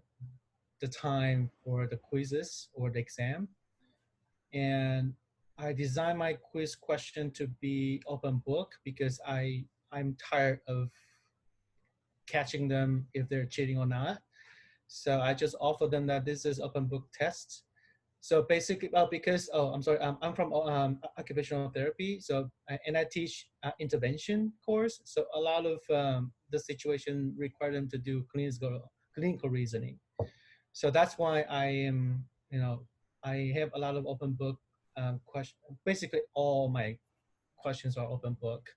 time for the quizzes or the exam. And I designed my quiz question to be open book because I'm tired of catching them if they're cheating or not. So I just offer them that this is open book test. So basically, I'm from occupational therapy. So, and I teach intervention course. So a lot of the situation require them to do clinical reasoning. So that's why I have a lot of open book questions. Basically, all my questions are open book.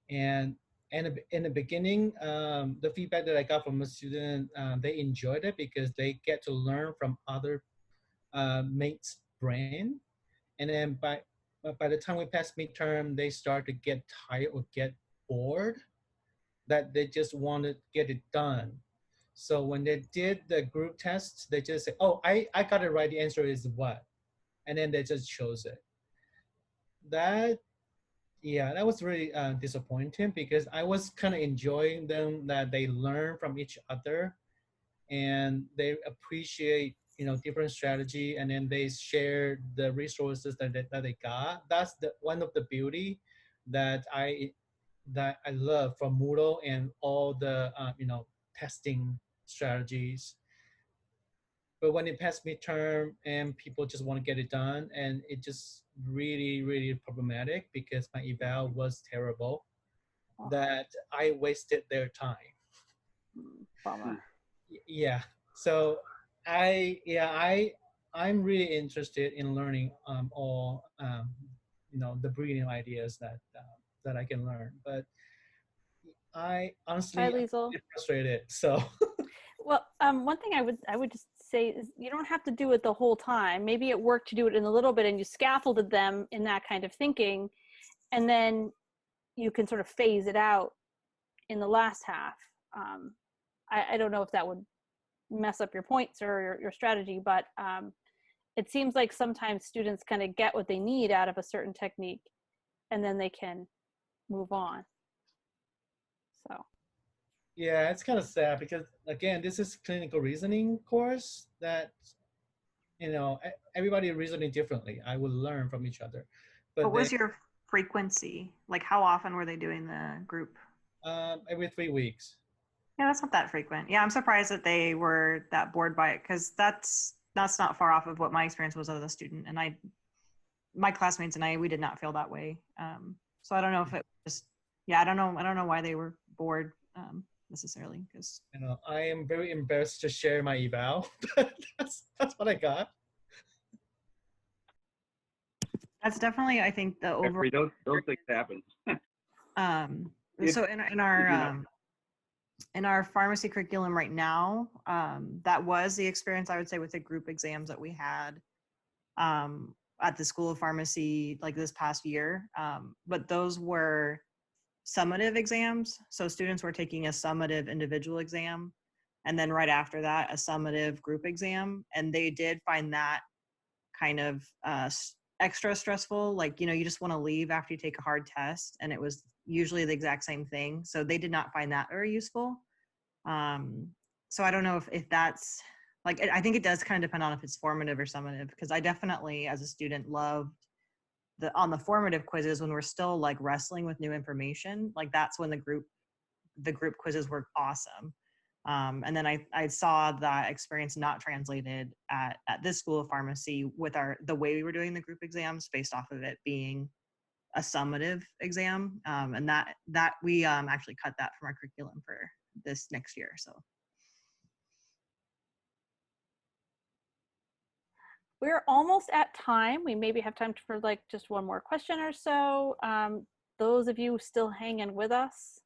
And in the beginning, the feedback that I got from a student, they enjoyed it because they get to learn from other mates' brain. And then by the time we pass midterm, they start to get tired or get bored, that they just want to get it done. So when they did the group tests, they just say, oh, I got it right. The answer is what? And then they just chose it. That Yeah, that was really disappointing because I was kind of enjoying them that they learn from each other and they appreciate different strategy, and then they share the resources that they got. That's the one of the beauty that I love from Moodle and all the testing strategies. But when it passed midterm and people just want to get it done, and it just really problematic because my eval was terrible, that I wasted their time. Bummer. Yeah. So I'm really interested in learning all the brilliant ideas that I can learn, but I honestly Bye, I'm Liesel. really frustrated. So Well, one thing I would just say is you don't have to do it the whole time. Maybe it worked to do it in a little bit, and you scaffolded them in that kind of thinking, and then you can sort of phase it out in the last half. I don't know if that would mess up your points or your strategy, but it seems like sometimes students kind of get what they need out of a certain technique, and then they can move on. So. yeah, it's kind of sad because again, this is clinical reasoning course that everybody reasoning differently. I will learn from each other, but What then was your frequency? Like, how often were they doing the group? every 3 weeks. Yeah, that's not that frequent. Yeah, I'm surprised that they were that bored by it because that's not far off of what my experience was as a student, and my classmates and I we did not feel that way. So I don't know if it was yeah, I don't know why they were bored necessarily because I am very embarrassed to share my eval, but that's what I got. that's definitely I think the overall. Jeffrey, those things happen. So in our pharmacy curriculum right now, that was the experience I would say with the group exams that we had at the School of Pharmacy like this past year. But those were summative exams. So students were taking a summative individual exam and then right after that, a summative group exam. And they did find that kind of extra stressful. Like, you just want to leave after you take a hard test. And it was usually the exact same thing. So they did not find that very useful. So I don't know if that's like, I think it does kind of depend on if it's formative or summative, because I definitely as a student loved on the formative quizzes when we're still like wrestling with new information. Like that's when the group quizzes were awesome. And then I saw that experience not translated at this School of Pharmacy with the way we were doing the group exams based off of it being a summative exam. And that we actually cut that from our curriculum for this next year. So. We're almost at time. We maybe have time for like just one more question or so. Those of you still hanging with us,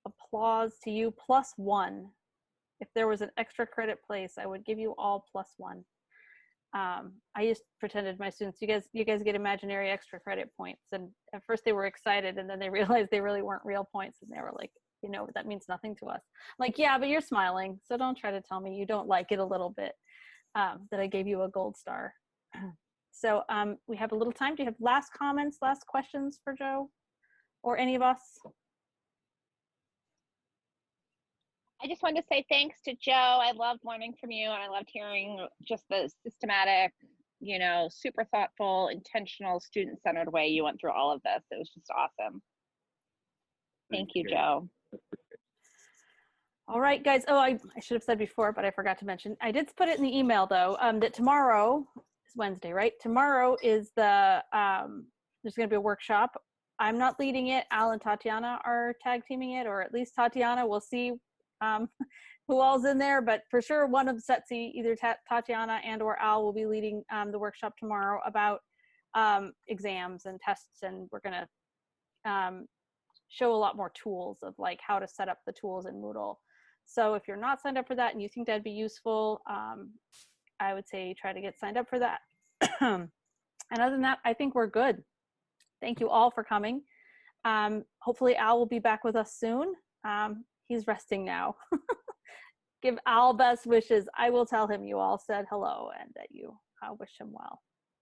applause to you, +1. If there was an extra credit place, I would give you all +1. I just pretended my students, you guys get imaginary extra credit points. And at first they were excited and then they realized they really weren't real points. And they were like, that means nothing to us. I'm like, yeah, but you're smiling. So don't try to tell me you don't like it a little bit. That I gave you a gold star. So we have a little time. Do you have last comments, last questions for Joe or any of us? I just wanted to say thanks to Joe. I loved learning from you, and I loved hearing just the systematic, super thoughtful, intentional, student-centered way you went through all of this. It was just awesome. Thank you, Joe. All right, guys. Oh, I should have said before, but I forgot to mention. I did put it in the email, though, that tomorrow is Wednesday, right? Tomorrow is there's going to be a workshop. I'm not leading it. Al and Tatiana are tag teaming it, or at least Tatiana. We'll see who all's in there, but for sure one of Setsi, either Tatiana and or Al will be leading the workshop tomorrow about exams and tests, and we're going to show a lot more tools of like how to set up the tools in Moodle. So if you're not signed up for that and you think that'd be useful, I would say try to get signed up for that. And other than that, I think we're good. Thank you all for coming. Hopefully Al will be back with us soon. He's resting now. Give Al best wishes. I will tell him you all said hello and that you wish him well.